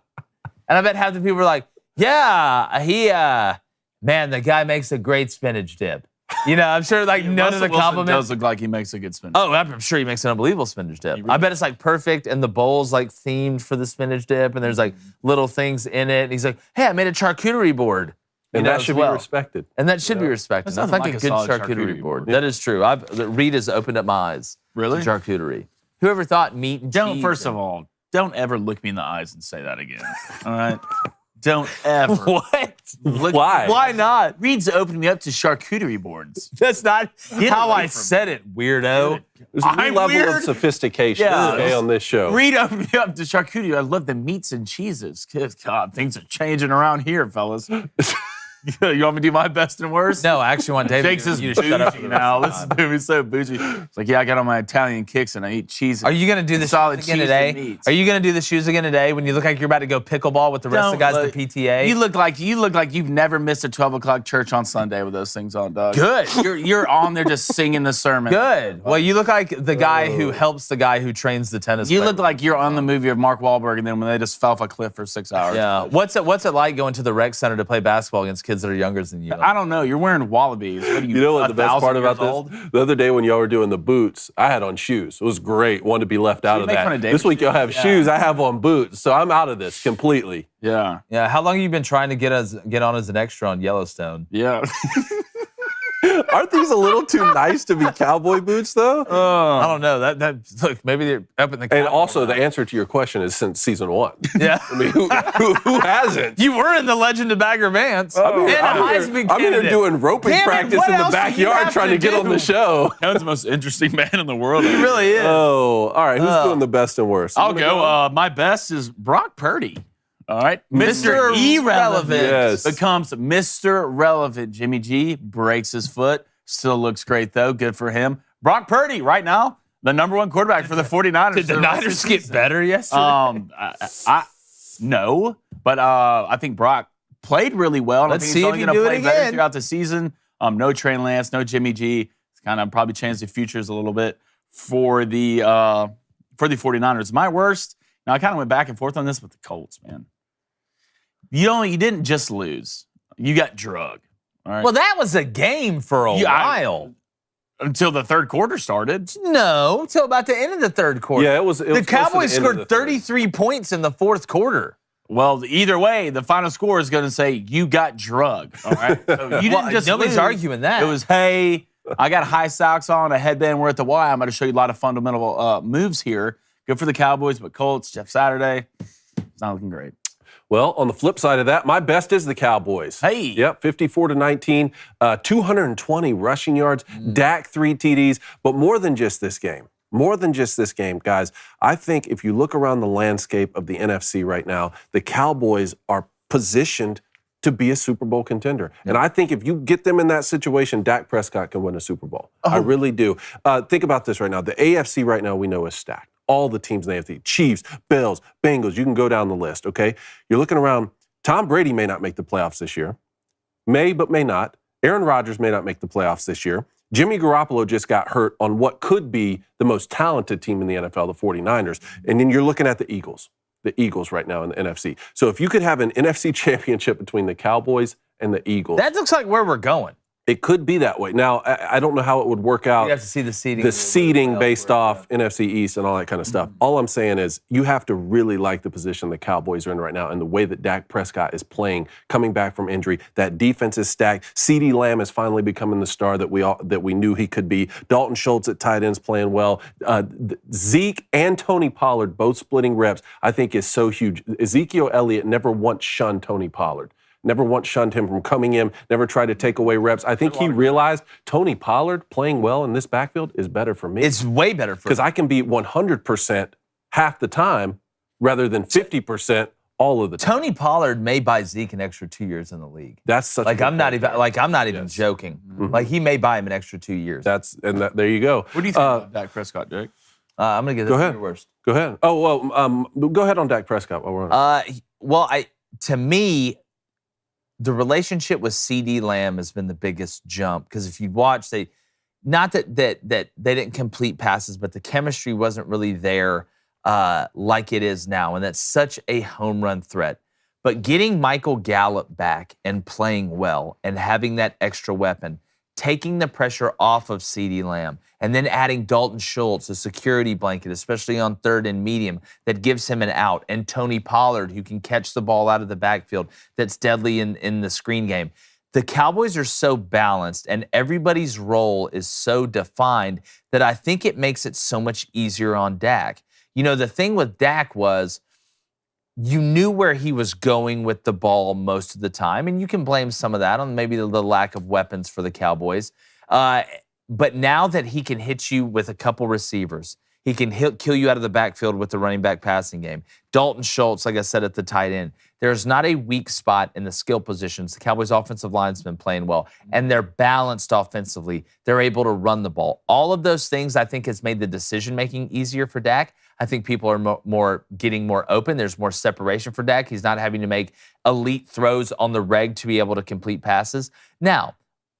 And I bet half the people were like, yeah, man, the guy makes a great spinach dip. You know, I'm sure like none of the compliments. Does look like he makes a good spinach. Oh, I'm sure he makes an unbelievable spinach dip. I bet it's like perfect and the bowl's like themed for the spinach dip and there's like little things in it. And he's like, hey, I made a charcuterie board. And that should be respected. And that should be respected. That's like a good charcuterie board. That is true. Reed has opened up my eyes. Really? To charcuterie. Whoever thought meat and cheese. First of all, don't ever look me in the eyes and say that again. All right? Don't ever. What? Why? Why not? Reed's opening me up to charcuterie boards. That's not how I said it, weirdo. There's a new level of sophistication on this show. Reed opened me up to charcuterie. I love the meats and cheeses. Good God, things are changing around here, fellas. You want me to do my best and worst? No, I actually want David Jake's is bougie now. Listen to me, so bougie. It's like, I got on my Italian kicks and I eat cheese. Are you going to do the solid shoes again today? Are you going to do the shoes again today when you look like you're about to go pickleball with the rest of the guys at the PTA? You look like you've never missed a 12 o'clock church on Sunday with those things on, dog. Good. You're on there just singing the sermon. Good. Well, you look like the guy who helps the guy who trains the tennis player. You look like you're on the movie of Mark Wahlberg and then when they just fell off a cliff for 6 hours. Yeah. What's it like going to the rec center to play basketball against kids that are younger than you? I don't know. You're wearing wallabies. What are You know what the best part about this? The other day when y'all were doing the boots, I had on shoes. It was great. Wanted to be left out of that. This week y'all have shoes. I have on boots. So I'm out of this completely. Yeah. Yeah. How long have you been trying to get on as an extra on Yellowstone? Yeah. Aren't these a little too nice to be cowboy boots, though? I don't know. Look, maybe they're up in the. And also, the answer to your question is since season 1. Yeah. I mean, who hasn't? You were in the Legend of Bagger Vance. I'm here doing roping practice in the backyard trying to get on the show. Kevin's the most interesting man in the world. He really is. Oh, all right. Who's doing the best and worst? I'll go. My best is Brock Purdy. All right. Mr. Irrelevant becomes Mr. Relevant. Jimmy G breaks his foot. Still looks great, though. Good for him. Brock Purdy, right now, the number 1 quarterback for the 49ers. Did the Niners get better yesterday? No. But I think Brock played really well. Let's see if he do it better again throughout the season. No Trey Lance, no Jimmy G. It's kind of probably changed the futures a little bit for the 49ers. My worst, now I kind of went back and forth on this with the Colts, man. You didn't just lose. You got drugged. All right? Well, that was a game for a while. Until the third quarter started. No, until about the end of the third quarter. Yeah, it was the Cowboys scored 33 points in the fourth quarter. Well, either way, the final score is going to say you got drugged. All right. So you didn't just nobody's lose. arguing that. It was, hey, I got high socks on, a headband, we're at the Y. I'm going to show you a lot of fundamental moves here. Good for the Cowboys, but Colts, Jeff Saturday, it's not looking great. Well, on the flip side of that, my best is the Cowboys. Hey. Yep, 54-19, 220 rushing yards, Dak 3 TDs, but more than just this game. More than just this game, guys. I think if you look around the landscape of the NFC right now, the Cowboys are positioned to be a Super Bowl contender. Yep. And I think if you get them in that situation, Dak Prescott can win a Super Bowl. I really do. Think about this right now. The AFC right now we know is stacked. All the teams in the AFC, Chiefs, Bills, Bengals, you can go down the list, okay? You're looking around, Tom Brady may not make the playoffs this year. May, but may not. Aaron Rodgers may not make the playoffs this year. Jimmy Garoppolo just got hurt on what could be the most talented team in the NFL, the 49ers. And then you're looking at the Eagles right now in the NFC. So if you could have an NFC championship between the Cowboys and the Eagles. That looks like where we're going. It could be that way. Now, I don't know how it would work out. You have to see the seeding. The seeding based off NFC East and all that kind of stuff. All I'm saying is you have to really like the position the Cowboys are in right now and the way that Dak Prescott is playing, coming back from injury. That defense is stacked. CeeDee Lamb is finally becoming the star that we knew he could be. Dalton Schultz at tight ends playing well. Zeke and Tony Pollard both splitting reps, I think is so huge. Ezekiel Elliott never once shunned Tony Pollard. Never once shunned him from coming in, never tried to take away reps. I think he realized Tony Pollard playing well in this backfield is better for me. It's way better for me. Because I can be 100% half the time rather than 50% all of the time. Tony Pollard may buy Zeke an extra 2 years in the league. That's such like a I'm not even joking. Like he may buy him an extra 2 years. There you go. What do you think about Dak Prescott, Jake? I'm gonna get this your worst. Go ahead. Oh well, go ahead on Dak Prescott while we're on. To me, the relationship with CeeDee Lamb has been the biggest jump because if you watch, not that they didn't complete passes, but the chemistry wasn't really there like it is now, and that's such a home run threat. But getting Michael Gallup back and playing well and having that extra weapon, taking the pressure off of CeeDee Lamb, and then adding Dalton Schultz, a security blanket, especially on third and medium, that gives him an out, and Tony Pollard, who can catch the ball out of the backfield, that's deadly in the screen game. The Cowboys are so balanced, and everybody's role is so defined that I think it makes it so much easier on Dak. You know, the thing with Dak was you knew where he was going with the ball most of the time, and you can blame some of that on maybe the lack of weapons for the Cowboys. But now that he can hit you with a couple receivers, he can kill you out of the backfield with the running back passing game. Dalton Schultz, like I said, at the tight end. There's not a weak spot in the skill positions. The Cowboys' offensive line's been playing well, and they're balanced offensively. They're able to run the ball. All of those things, I think, has made the decision-making easier for Dak. I think people are getting more open. There's more separation for Dak. He's not having to make elite throws on the reg to be able to complete passes. Now,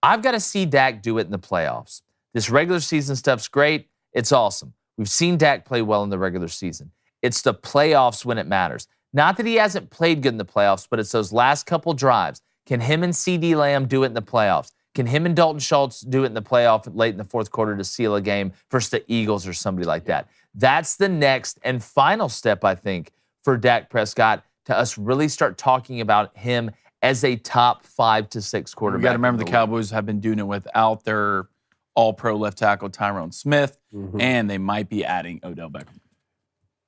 I've got to see Dak do it in the playoffs. This regular season stuff's great. It's awesome. We've seen Dak play well in the regular season. It's the playoffs when it matters. Not that he hasn't played good in the playoffs, but it's those last couple drives. Can him and CeeDee Lamb do it in the playoffs? Can him and Dalton Schultz do it in the playoff late in the fourth quarter to seal a game versus the Eagles or somebody like that? That's the next and final step, I think, for Dak Prescott to us really start talking about him as a top 5 to 6 quarterback. You got to remember the Cowboys have been doing it without their all-pro left tackle Tyrone Smith, and they might be adding Odell Beckham.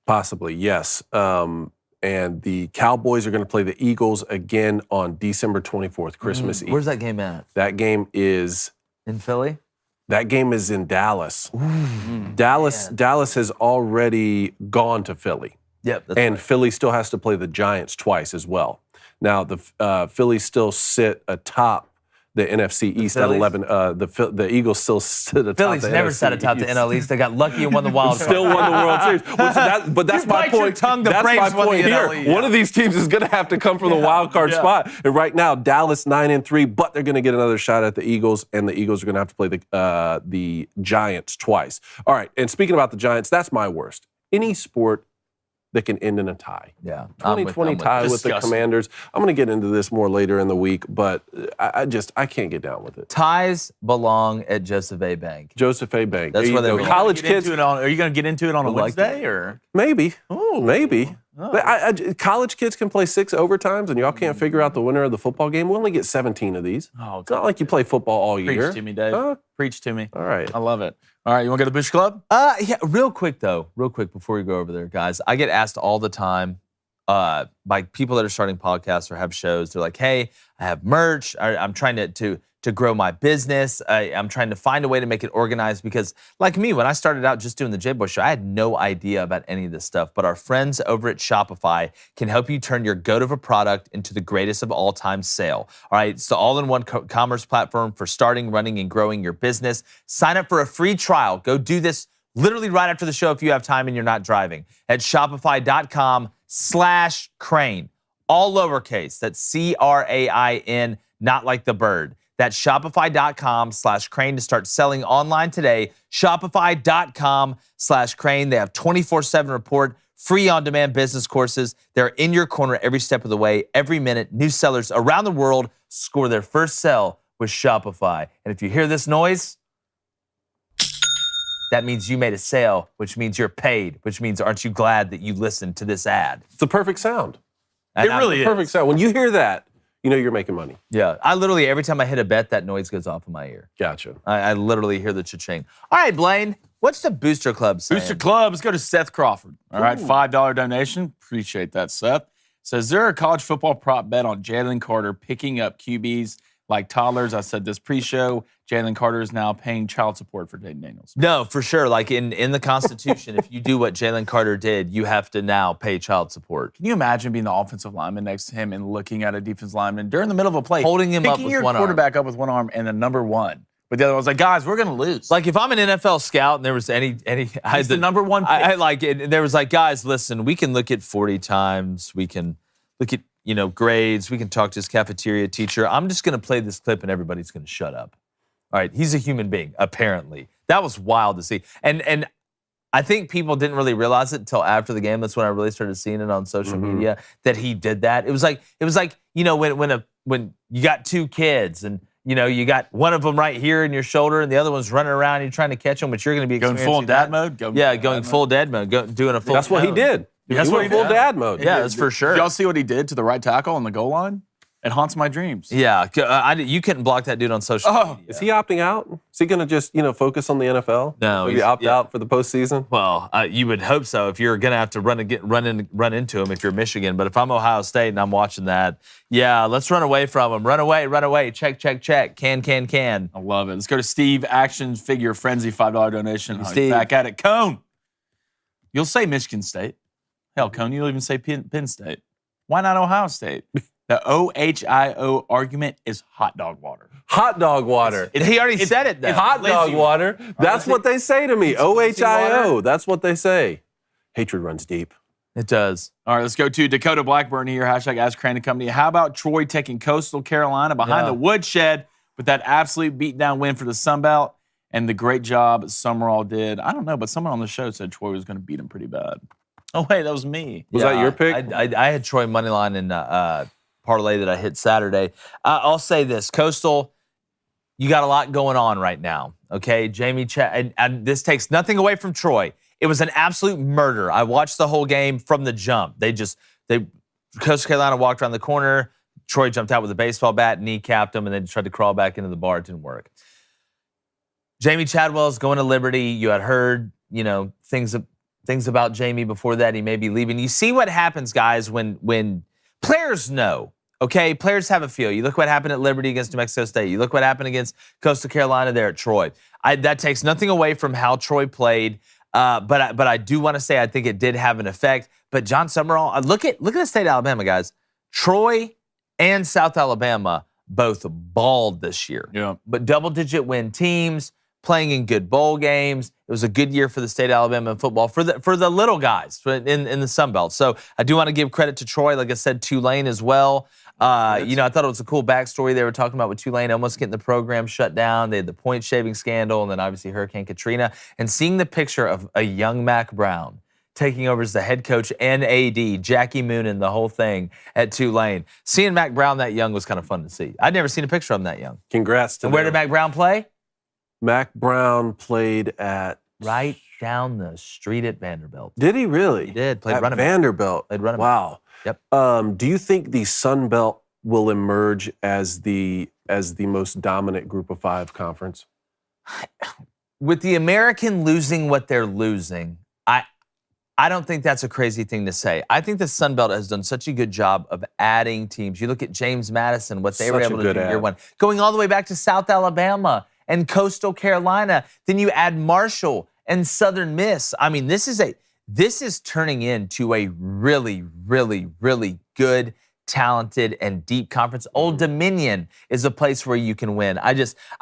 Possibly, yes. And the Cowboys are going to play the Eagles again on December 24th, Christmas Eve. Where's that game at? That game is in Philly? That game is in Dallas. Dallas has already gone to Philly. Yep. And Philly still has to play the Giants twice as well. Now, the Phillies still sit atop the NFC East at 11. The Eagles still sit atop Phillies the never NFC sat atop the NL East. They got lucky and won the wild card. Still won the World Series. But that's my point. That's my point here. One of these teams is going to have to come from the wild card spot. And right now, Dallas 9-3, but they're going to get another shot at the Eagles, and the Eagles are going to have to play the Giants twice. All right. And speaking about the Giants, that's my worst. Any sport that can end in a tie. Yeah. 2020 tie with the Commanders. I'm going to get into this more later in the week, but I can't get down with it. Ties belong at Joseph A. Bank. Joseph A. Bank. That's where they belong. College kids. Are you going to get into it on a Wednesday? Or? Maybe. Ooh. Maybe. Oh. College kids can play 6 overtimes, and y'all can't figure out the winner of the football game. We only get 17 of these. Oh, it's not like you play football all year. Preach to me, Dave. Preach to me. All right. I love it. All right, you want to go to the Bush Club? Yeah, real quick before we go over there, guys. I get asked all the time, by people that are starting podcasts or have shows. They're like, hey, I have merch. I'm trying to grow my business. I'm trying to find a way to make it organized because, like me, when I started out just doing the J-Boy Show, I had no idea about any of this stuff. But our friends over at Shopify can help you turn your goat of a product into the greatest of all time sale. All right, it's the all-in-one commerce platform for starting, running, and growing your business. Sign up for a free trial. Go do this literally right after the show if you have time and you're not driving at shopify.com/Crane. All lowercase. That's CRAIN, not like the bird. That's shopify.com/Crane to start selling online today. Shopify.com/Crane. They have 24/7 report, free on-demand business courses. They're in your corner every step of the way, every minute. New sellers around the world score their first sale with Shopify. And if you hear this noise, that means you made a sale, which means you're paid, which means aren't you glad that you listened to this ad? It's the perfect sound. It really is. Perfect sound. When you hear that, you know you're making money. Yeah, I literally, every time I hit a bet, that noise goes off in my ear. Gotcha. I literally hear the cha-ching. All right, Blaine, what's the Booster Club saying? Booster Club, let's go to Seth Crawford. All right, $5 donation. Appreciate that, Seth. Says, there a college football prop bet on Jalen Carter picking up QBs like toddlers? I said this pre-show. Jalen Carter is now paying child support for Jaden Daniels. No, for sure. Like in the Constitution, if you do what Jalen Carter did, you have to now pay child support. Can you imagine being the offensive lineman next to him and looking at a defensive lineman during the middle of a play, Holding him up with your one arm. quarterback up with one arm and the number one, but the other one's like, guys, we're gonna lose. Like if I'm an NFL scout and there was any, I He's the number one pick. I like it. There was like, guys, listen, we can look at 40 times. We can look at grades. We can talk to his cafeteria teacher. I'm just gonna play this clip and everybody's gonna shut up. All right, he's a human being, apparently. That was wild to see. And I think people didn't really realize it until after the game. That's when I really started seeing it on social media that he did that. It was like when you got two kids and you got one of them right here in your shoulder and the other one's running around and you're trying to catch them, but you're going to be going full dad mode. Going full dad mode, doing a full. That's what he did. That's what he full did. dad mode. Yeah, that's for sure. Did y'all see what he did to the right tackle on the goal line? It haunts my dreams. Yeah, you couldn't block that dude on social media. Is he opting out? Is he going to just focus on the NFL? No, Maybe opt out for the postseason. Well, you would hope so. If you're going to have to run into him if you're Michigan, but if I'm Ohio State and I'm watching that, yeah, let's run away from him. Run away. Check. Can. I love it. Let's go to Steve. Action Figure Frenzy, $5 donation. Steve. Back at it. Cone. You'll say Michigan State. Hell, Cone, you'll even say Penn State. Why not Ohio State? The OHIO argument is hot dog water. Hot dog water. He already said it, though. Hot dog water. That's what they say to me. OHIO. That's what they say. Hatred runs deep. It does. All right, let's go to Dakota Blackburn here. Hashtag Ask Crane and Company. How about Troy taking Coastal Carolina behind the woodshed with that absolute beatdown win for the Sun Belt and the great job Summerall did? I don't know, but someone on the show said Troy was going to beat him pretty bad. Oh, wait, that was me. Was that your pick? I had Troy moneyline in parlay that I hit Saturday. I'll say this, Coastal, you got a lot going on right now, okay? Jamie, and this takes nothing away from Troy. It was an absolute murder. I watched the whole game from the jump. Coastal Carolina walked around the corner. Troy jumped out with a baseball bat, kneecapped him, and then tried to crawl back into the bar. It didn't work. Jamie Chadwell's going to Liberty. You had heard, things about Jamie before that. He may be leaving. You see what happens, guys, when players know. Okay, players have a feel. You look what happened at Liberty against New Mexico State. You look what happened against Coastal Carolina there at Troy. That takes nothing away from how Troy played, but I do want to say I think it did have an effect. But John Summerall, look at the state of Alabama, guys. Troy and South Alabama both balled this year. Yeah. But double-digit win teams, playing in good bowl games. It was a good year for the state of Alabama in football for the little guys in the Sun Belt. So I do want to give credit to Troy. Like I said, Tulane as well. I thought it was a cool backstory they were talking about with Tulane almost getting the program shut down. They had the point shaving scandal and then obviously Hurricane Katrina. And seeing the picture of a young Mac Brown taking over as the head coach and AD, Jackie Moonen, the whole thing at Tulane. Seeing Mac Brown that young was kind of fun to see. I'd never seen a picture of him that young. Congrats to And where did Mac Brown play? Mac Brown played at... Right down the street at Vanderbilt. Did he really? He did. Played at running back. Vanderbilt. Played running back. Wow. Yep. Do you think the Sun Belt will emerge as the most dominant Group of Five conference? With the American losing what they're losing, I don't think that's a crazy thing to say. I think the Sun Belt has done such a good job of adding teams. You look at James Madison, what they were able to do year one, going all the way back to South Alabama and Coastal Carolina. Then you add Marshall and Southern Miss. I mean, this is turning into a really, really, really good, talented, and deep conference. Old Dominion is a place where you can win. I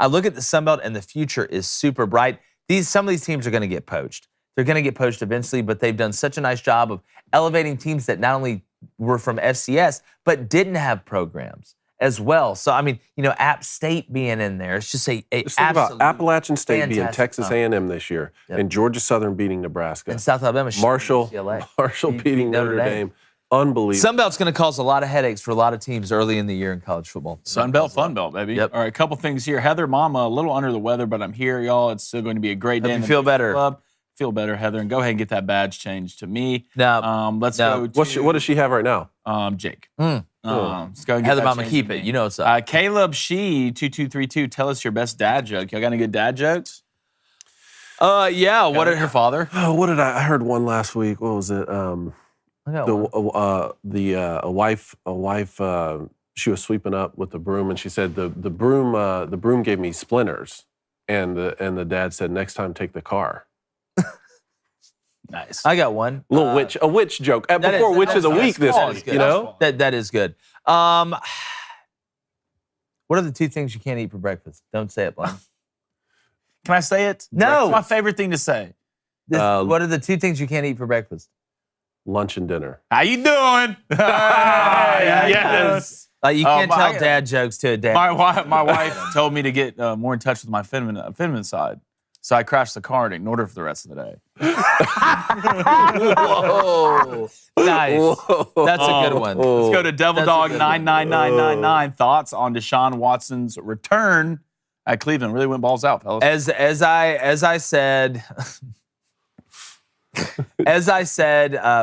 look at the Sun Belt, and the future is super bright. Some of these teams are going to get poached. They're going to get poached eventually, but they've done such a nice job of elevating teams that not only were from FCS, but didn't have programs as well. So, I mean, App State being in there, it's just Just think about Appalachian State beating Texas A&M this year, and Georgia Southern beating Nebraska. And South Alabama, Marshall beating Notre Dame. Unbelievable. Sun Belt's going to cause a lot of headaches for a lot of teams early in the year in college football. Sun Belt, Fun Belt, baby. Yep. All right, a couple things here. Heather, Mama, a little under the weather, but I'm here, y'all. It's still going to be a great day. Hope you feel better. Club. Feel better, Heather, and go ahead and get that badge changed to me. No. Let's go to... What does she have right now? Jake. Let's go and get Heather, that Mama, changed keep to it. me. You know what's up. Caleb Shee, 2232, tell us your best dad joke. Y'all got any good dad jokes? Yeah. What did your father? Oh, what did I heard one last week. What was it? I got one. A wife. She was sweeping up with the broom, and she said the broom gave me splinters, and the dad said, next time take the car. Nice. I got one. A witch joke. Before Witch of the Week this week, you know? That is good. What are the two things you can't eat for breakfast? Don't say it, Blaine. Can I say it? No. It's my favorite thing to say. What are the two things you can't eat for breakfast? Lunch and dinner. How you doing? Yes. You can't tell dad jokes to a dad. My wife told me to get more in touch with my feminine side. So I crashed the car and ignored her for the rest of the day. Whoa. Nice. Whoa. That's a good one. Let's go to Devil Dog 99999. Thoughts on Deshaun Watson's return at Cleveland? Really went balls out, fellas. As I said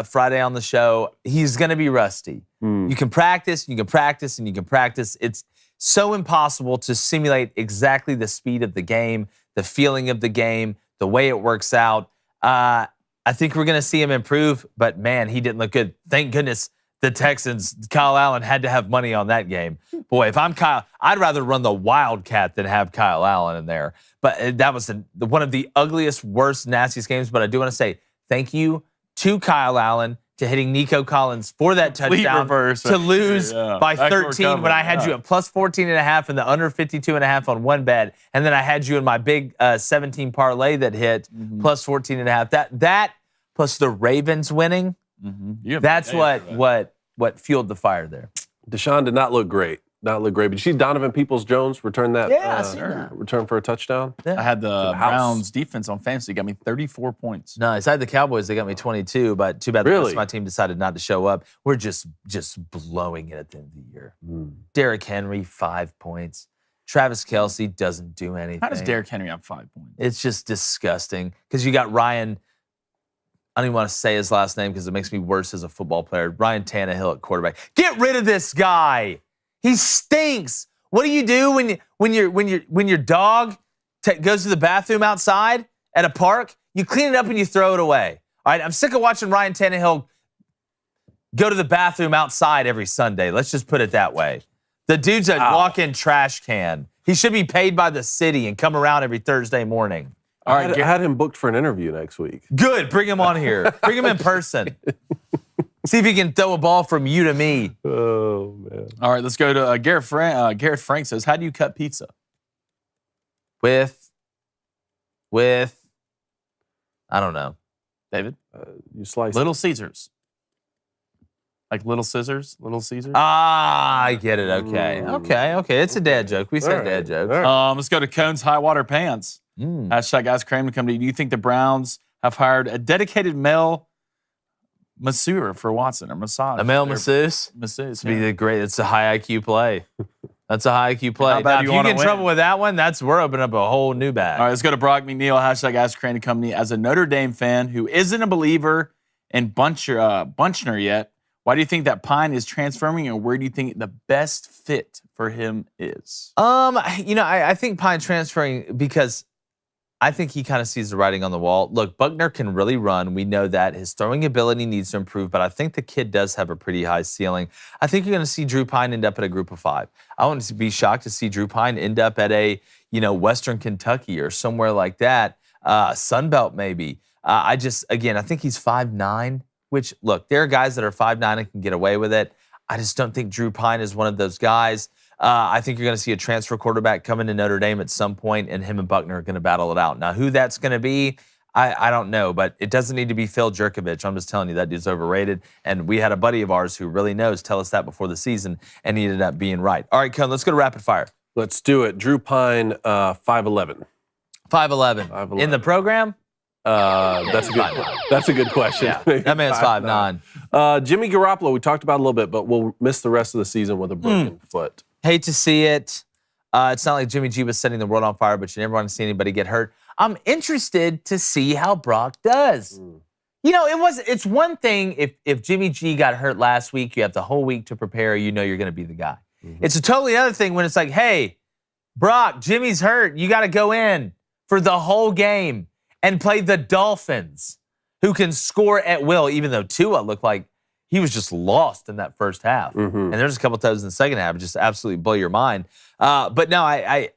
Friday on the show, he's going to be rusty. You can practice, and you can practice. It's so impossible to simulate exactly the speed of the game, the feeling of the game, the way it works out. I think we're going to see him improve, but man, he didn't look good. Thank goodness the Texans, Kyle Allen, had to have money on that game. Boy, if I'm Kyle, I'd rather run the Wildcat than have Kyle Allen in there. But that was one of the ugliest, worst, nastiest games. But I do want to say thank you to Kyle Allen to hitting Nico Collins for that touchdown to lose by 13 when I had you at plus 14.5 and the under 52.5 on one bet. And then I had you in my big 17 parlay that hit plus 14.5. That plus the Ravens winning, that's what fueled the fire there. Deshaun did not look great. But you see Donovan Peoples-Jones return that? Return for a touchdown? Yeah. I had the Browns defense on fantasy. Got me 34 points. Nice. I had the Cowboys. They got me 22, but too bad the rest of my team decided not to show up. We're just blowing it at the end of the year. Derrick Henry, 5 points. Travis Kelce doesn't do anything. How does Derrick Henry have 5 points? It's just disgusting because you got Ryan. I don't even want to say his last name because it makes me worse as a football player. Ryan Tannehill at quarterback. Get rid of this guy. He stinks. What do you do when your dog goes to the bathroom outside at a park? You clean it up and you throw it away. All right, I'm sick of watching Ryan Tannehill go to the bathroom outside every Sunday. Let's just put it that way. The dude's a walk-in trash can. He should be paid by the city and come around every Thursday morning. All right, I had him booked for an interview next week. Good. Bring him on here. Bring him in person. See if he can throw a ball from you to me. Oh, man. All right, let's go to Garrett Frank. Garrett Frank says, how do you cut pizza? With, I don't know. David? You slice Little Caesars. Like Little Scissors? Little Caesars? I get it. Okay. Okay. It's a dad joke. We said dad jokes. Right. Let's go to Cone's High Water Pants. Hashtag Ask Kramer to come to you. Do you think the Browns have hired a dedicated male masseur for Watson or massage? A male masseuse? Masseuse. It's a high IQ play. That's a high IQ play. Now, if you get in trouble with that one, we're opening up a whole new bag. All right, let's go to Brock McNeil. Hashtag Ask Kramer to Company. As a Notre Dame fan who isn't a believer in Bunchner yet, why do you think that Pine is transforming, and where do you think the best fit for him is? I think Pine transferring because I think he kind of sees the writing on the wall. Look, Buckner can really run. We know that. His throwing ability needs to improve, but I think the kid does have a pretty high ceiling. I think you're going to see Drew Pine end up at a group of 5. I wouldn't be shocked to see Drew Pine end up at a, Western Kentucky or somewhere like that. Sunbelt maybe. I think he's 5'9", which, look, there are guys that are 5'9" and can get away with it. I just don't think Drew Pine is one of those guys. I think you're going to see a transfer quarterback come into Notre Dame at some point, and him and Buckner are going to battle it out. Now, who that's going to be, I don't know, but it doesn't need to be Phil Jerkovich. I'm just telling you, that dude's overrated. And we had a buddy of ours who really knows tell us that before the season, and he ended up being right. All right, Cohen, let's go to rapid fire. Let's do it. Drew Pine, 5'11". 5'11". In the program? That's a good question. Yeah, that man's 5'9". Jimmy Garoppolo, we talked about a little bit, but we'll miss the rest of the season with a broken foot. Hate to see it. It's not like Jimmy G was setting the world on fire, but you never want to see anybody get hurt. I'm interested to see how Brock does. It's one thing if Jimmy G got hurt last week, you have the whole week to prepare, you're going to be the guy. It's a totally other thing when it's like, hey, Brock, Jimmy's hurt. You got to go in for the whole game and play the Dolphins, who can score at will, even though Tua looked like he was just lost in that first half. And there's a couple times in the second half, it just absolutely blow your mind. But no, I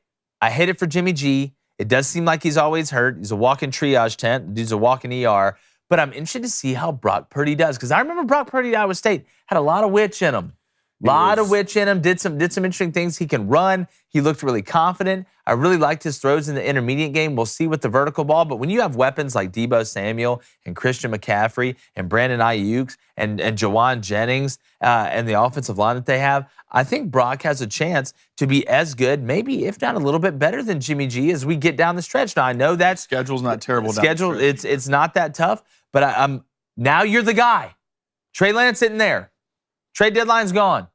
hate it for Jimmy G. It does seem like he's always hurt. He's a walking triage tent. The dude's a walking ER. But I'm interested to see how Brock Purdy does, because I remember Brock Purdy at Iowa State had a lot of witch in him. Did some interesting things. He can run. He looked really confident. I really liked his throws in the intermediate game. We'll see with the vertical ball. But when you have weapons like Deebo Samuel and Christian McCaffrey and Brandon Ayuk and Jawan Jennings and the offensive line that they have, I think Brock has a chance to be as good, maybe if not a little bit better than Jimmy G as we get down the stretch. Now, I know that schedule's not terrible. It's not that tough. But now you're the guy. Trey Lance isn't there. Trade deadline's gone.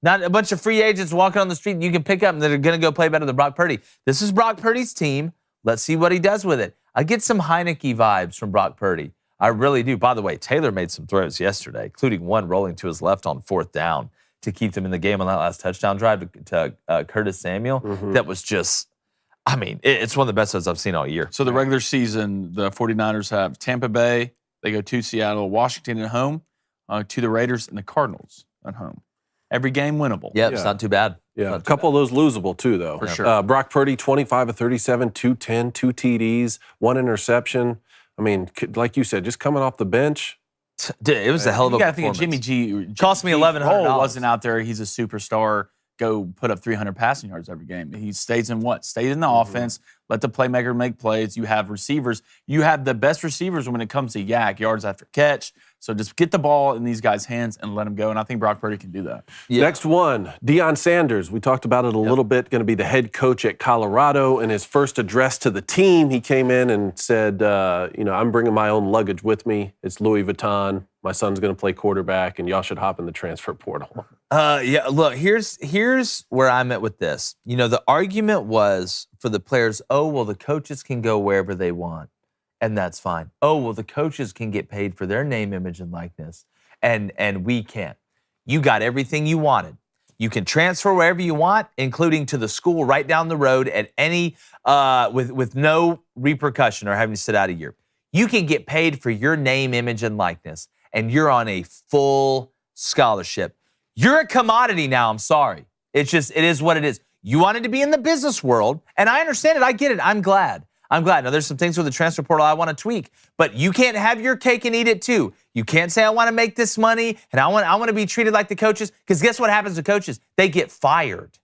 Not a bunch of free agents walking on the street you can pick up and that are going to go play better than Brock Purdy. This is Brock Purdy's team. Let's see what he does with it. I get some Heineke vibes from Brock Purdy. I really do. By the way, Taylor made some throws yesterday, including one rolling to his left on 4th down to keep them in the game on that last touchdown drive to Curtis Samuel. That was just, it's one of the best throws I've seen all year. So the regular season, the 49ers have Tampa Bay. They go to Seattle, Washington at home, to the Raiders, and the Cardinals at home. Every game winnable. Yep, it's not too bad. Yeah, a couple of those losable too, though. For sure. Brock Purdy, 25 of 37, 210, 2 TDs, 1 interception. Like you said, just coming off the bench. Dude, it was a hell of a performance. You got to think of Jimmy G. Cost me $1,100. Wasn't out there. He's a superstar. Go put up 300 passing yards every game. He stays in what? Stays in the offense. Let the playmaker make plays. You have receivers. You have the best receivers when it comes to yards after catch. So just get the ball in these guys' hands and let them go. And I think Brock Purdy can do that. Yeah. Next one, Deion Sanders. We talked about it a little bit. Going to be the head coach at Colorado. In his first address to the team, he came in and said, I'm bringing my own luggage with me. It's Louis Vuitton. My son's going to play quarterback, and y'all should hop in the transfer portal. Look, here's where I'm at with this. The argument was for the players, the coaches can go wherever they want, and that's fine. The coaches can get paid for their name, image, and likeness, and we can't. You got everything you wanted. You can transfer wherever you want, including to the school right down the road at any with no repercussion or having to sit out a year. You can get paid for your name, image, and likeness, and you're on a full scholarship. You're a commodity now, I'm sorry. It is what it is. You wanted to be in the business world, and I understand it. I get it. I'm glad. Now, there's some things with the transfer portal I want to tweak, but you can't have your cake and eat it too. You can't say, I want to make this money, and I want to be treated like the coaches, because guess what happens to coaches? They get fired.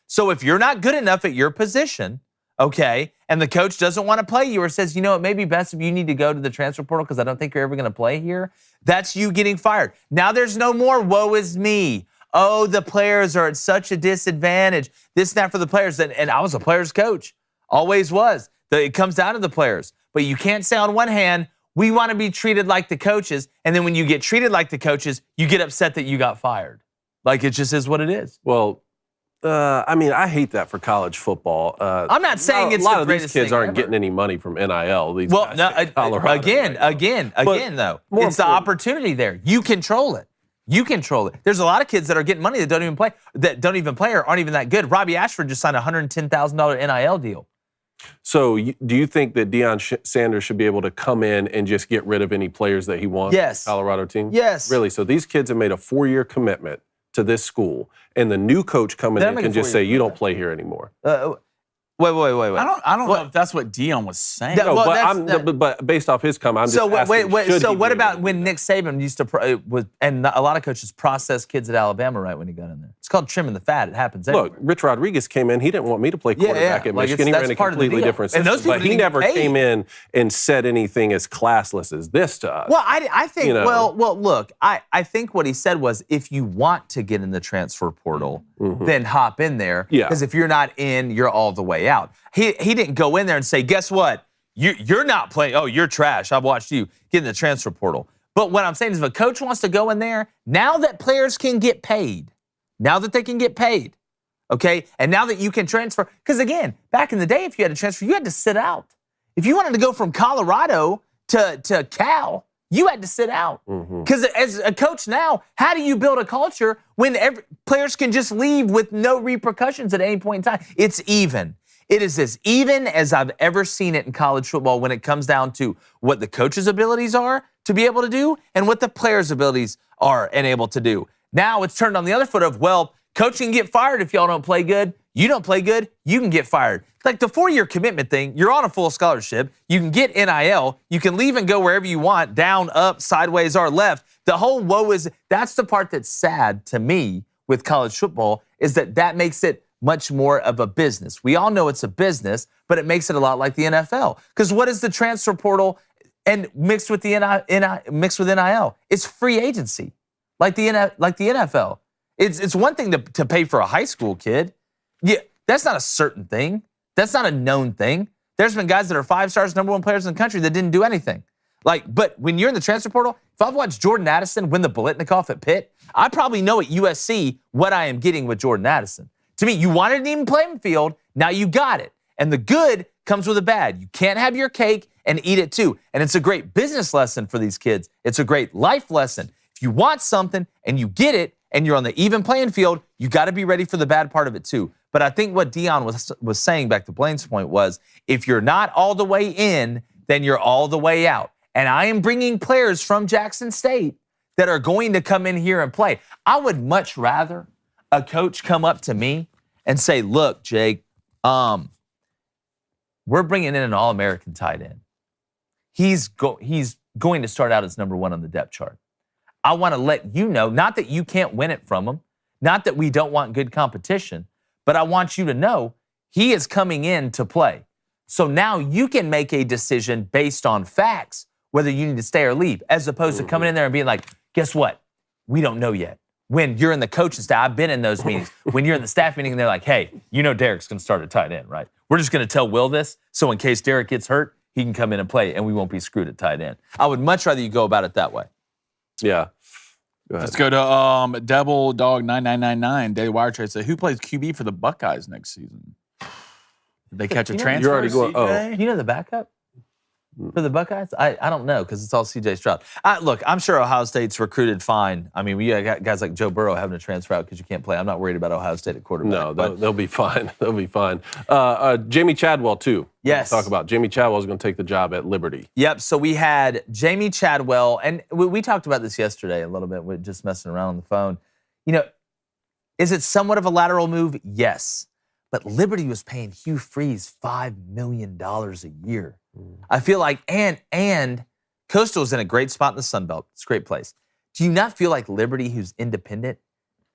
So if you're not good enough at your position, okay, and the coach doesn't want to play you or says, it may be best if you need to go to the transfer portal because I don't think you're ever going to play here, that's you getting fired. Now there's no more woe is me. The players are at such a disadvantage. This and that for the players. And I was a player's coach. Always was. It comes down to the players. But you can't say on one hand, we want to be treated like the coaches, and then when you get treated like the coaches, you get upset that you got fired. Like, it just is what it is. Well, I hate that for college football. I'm not saying it's a lot the of these greatest kids thing aren't ever. getting any money from NIL. Colorado, again, though, it's the opportunity there. You control it. There's a lot of kids that are getting money that don't even play or aren't even that good. Robbie Ashford just signed a $110,000 NIL deal. So do you think that Deion Sanders should be able to come in and just get rid of any players that he wants? Yes. Colorado team? Yes. Really? So these kids have made a 4-year commitment to this school, and the new coach coming in can just say, you don't play here anymore. Wait. I don't know if that's what Dion was saying. No, well, but based off his comment, I'm just asking, wait. So what about when when Nick Saban used to and a lot of coaches process kids at Alabama right when he got in there? It's called trimming the fat. It happens everywhere. Look, Rich Rodriguez came in. He didn't want me to play quarterback at Michigan. He ran a completely different system. But he never came in and said anything as classless as this to us. Well, I think, well, look, I think what he said was if you want to get in the transfer portal, then hop in there. Because if you're not in, you're all the way out. He didn't go in there and say, guess what? You're not playing. Oh, you're trash. I've watched you get in the transfer portal. But what I'm saying is if a coach wants to go in there, now that players can get paid, okay, and now that you can transfer, because again, back in the day, if you had to transfer, you had to sit out. If you wanted to go from Colorado to Cal, you had to sit out. Because as a coach now, how do you build a culture when players can just leave with no repercussions at any point in time? It's even. It is as even as I've ever seen it in college football when it comes down to what the coach's abilities are to be able to do and what the players' abilities are and able to do. Now it's turned on the other foot of, well, coach can get fired if y'all don't play good. You don't play good, you can get fired. Like the 4-year commitment thing, you're on a full scholarship. You can get NIL. You can leave and go wherever you want, down, up, sideways, or left. The whole that's the part that's sad to me with college football is that makes it much more of a business. We all know it's a business, but it makes it a lot like the NFL. Because what is the transfer portal and mixed with the NIL? It's free agency, like the NFL. It's one thing to pay for a high school kid. Yeah, that's not a certain thing. That's not a known thing. There's been guys that are 5 stars, number 1 players in the country that didn't do anything. But when you're in the transfer portal, if I've watched Jordan Addison win the Biletnikoff at Pitt, I probably know at USC what I am getting with Jordan Addison. To me, you wanted an even playing field, now you got it. And the good comes with the bad. You can't have your cake and eat it too. And it's a great business lesson for these kids. It's a great life lesson. If you want something and you get it and you're on the even playing field, you got to be ready for the bad part of it too. But I think what Dion was saying, back to Blaine's point, was if you're not all the way in, then you're all the way out. And I am bringing players from Jackson State that are going to come in here and play. I would much rather a coach come up to me and say, look, Jake, we're bringing in an All-American tight end. He's going to start out as number 1 on the depth chart. I want to let you know, not that you can't win it from him, not that we don't want good competition, but I want you to know he is coming in to play. So now you can make a decision based on facts, whether you need to stay or leave, as opposed to coming in there and being like, guess what? We don't know yet. When you're in the coaching staff, I've been in those meetings. When you're in the staff meeting and they're like, hey, you know Derek's going to start at tight end, right? We're just going to tell Will this, so in case Derek gets hurt, he can come in and play, and we won't be screwed at tight end. I would much rather you go about it that way. Yeah. Go ahead. Let's go to Devil Dog 9999. Daily Wire Trade said, who plays QB for the Buckeyes next season? Did they catch a transfer? You're already going, Do you know the backup for the Buckeyes? I don't know, because it's all C.J. Stroud. Look, I'm sure Ohio State's recruited fine. I mean, we got guys like Joe Burrow having to transfer out because you can't play. I'm not worried about Ohio State at quarterback. No, they'll be fine. They'll be fine. Jamie Chadwell, too. Yes. Talk about Jamie Chadwell is going to take the job at Liberty. Yep, so we had Jamie Chadwell, and we talked about this yesterday a little bit. We're just messing around on the phone. You know, is it somewhat of a lateral move? Yes. But Liberty was paying Hugh Freeze $5 million a year. I feel like, and Coastal's in a great spot in the Sun Belt. It's a great place. Do you not feel like Liberty, who's independent,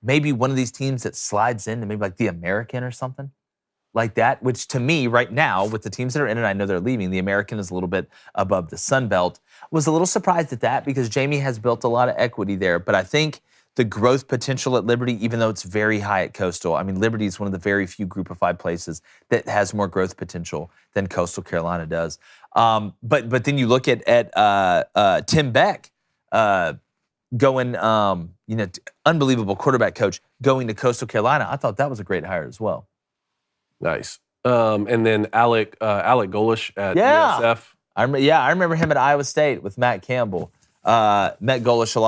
maybe one of these teams that slides into maybe like the American or something like that? Which to me right now, with the teams that are in it, I know they're leaving, the American is a little bit above the Sun Belt. Was a little surprised at that because Jamie has built a lot of equity there. But I think the growth potential at Liberty, even though it's very high at Coastal, I mean, Liberty is one of the very few Group of 5 places that has more growth potential than Coastal Carolina does. But then you look at Tim Beck going, unbelievable quarterback coach going to Coastal Carolina. I thought that was a great hire as well. Nice. And then Alec Golish at USF. I remember him at Iowa State with Matt Campbell. Met Golish a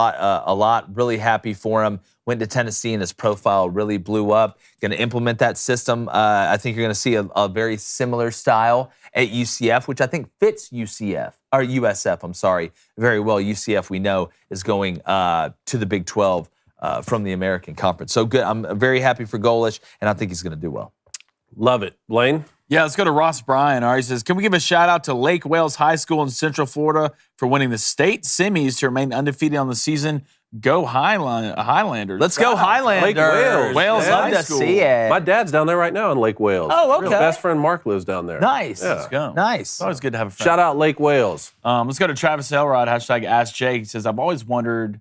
lot. Really happy for him. went to Tennessee and his profile really blew up. Going to implement that system. I think you're going to see a very similar style at UCF, which I think fits USF, I'm sorry, very well. UCF, we know, is going to the Big 12 from the American Conference. So good. I'm very happy for Golish, and I think he's going to do well. Love it. Blaine? Yeah, let's go to Ross Bryan. All right, he says, can we give a shout out to Lake Wales High School in Central Florida for winning the state semis to remain undefeated on the season? Go Highlanders. Let's go Highlanders. Lake Wales. Wales Yeah. High Love to School. see it. My dad's down there right now in Lake Wales. Oh, okay. His best friend Mark lives down there. Nice. Yeah. Let's go. Nice. It's always good to have a friend. Shout out Lake Wales. Let's go to Travis Elrod, hashtag Ask Jake. He says, I've always wondered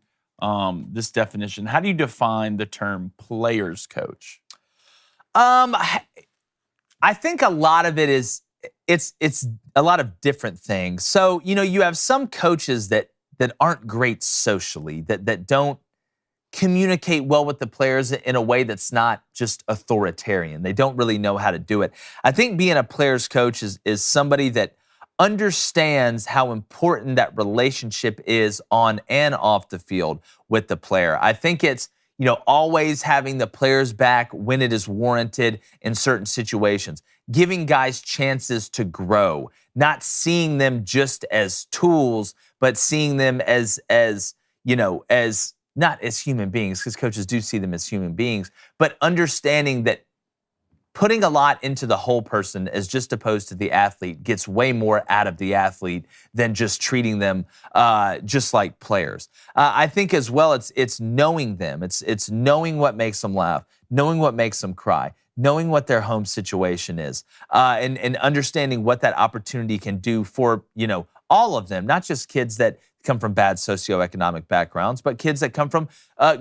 this definition. How do you define the term players coach? I think a lot of it is it's a lot of different things. So, you have some coaches that aren't great socially, that don't communicate well with the players in a way that's not just authoritarian. They don't really know how to do it. I think being a player's coach is somebody that understands how important that relationship is on and off the field with the player. I think it's, always having the players back when it is warranted in certain situations, giving guys chances to grow, not seeing them just as tools, but seeing them as not as human beings, because coaches do see them as human beings, but understanding that putting a lot into the whole person as just opposed to the athlete gets way more out of the athlete than just treating them just like players. I think as well, it's knowing them. It's knowing what makes them laugh, knowing what makes them cry, knowing what their home situation is, and understanding what that opportunity can do for, all of them, not just kids that come from bad socioeconomic backgrounds, but kids that come from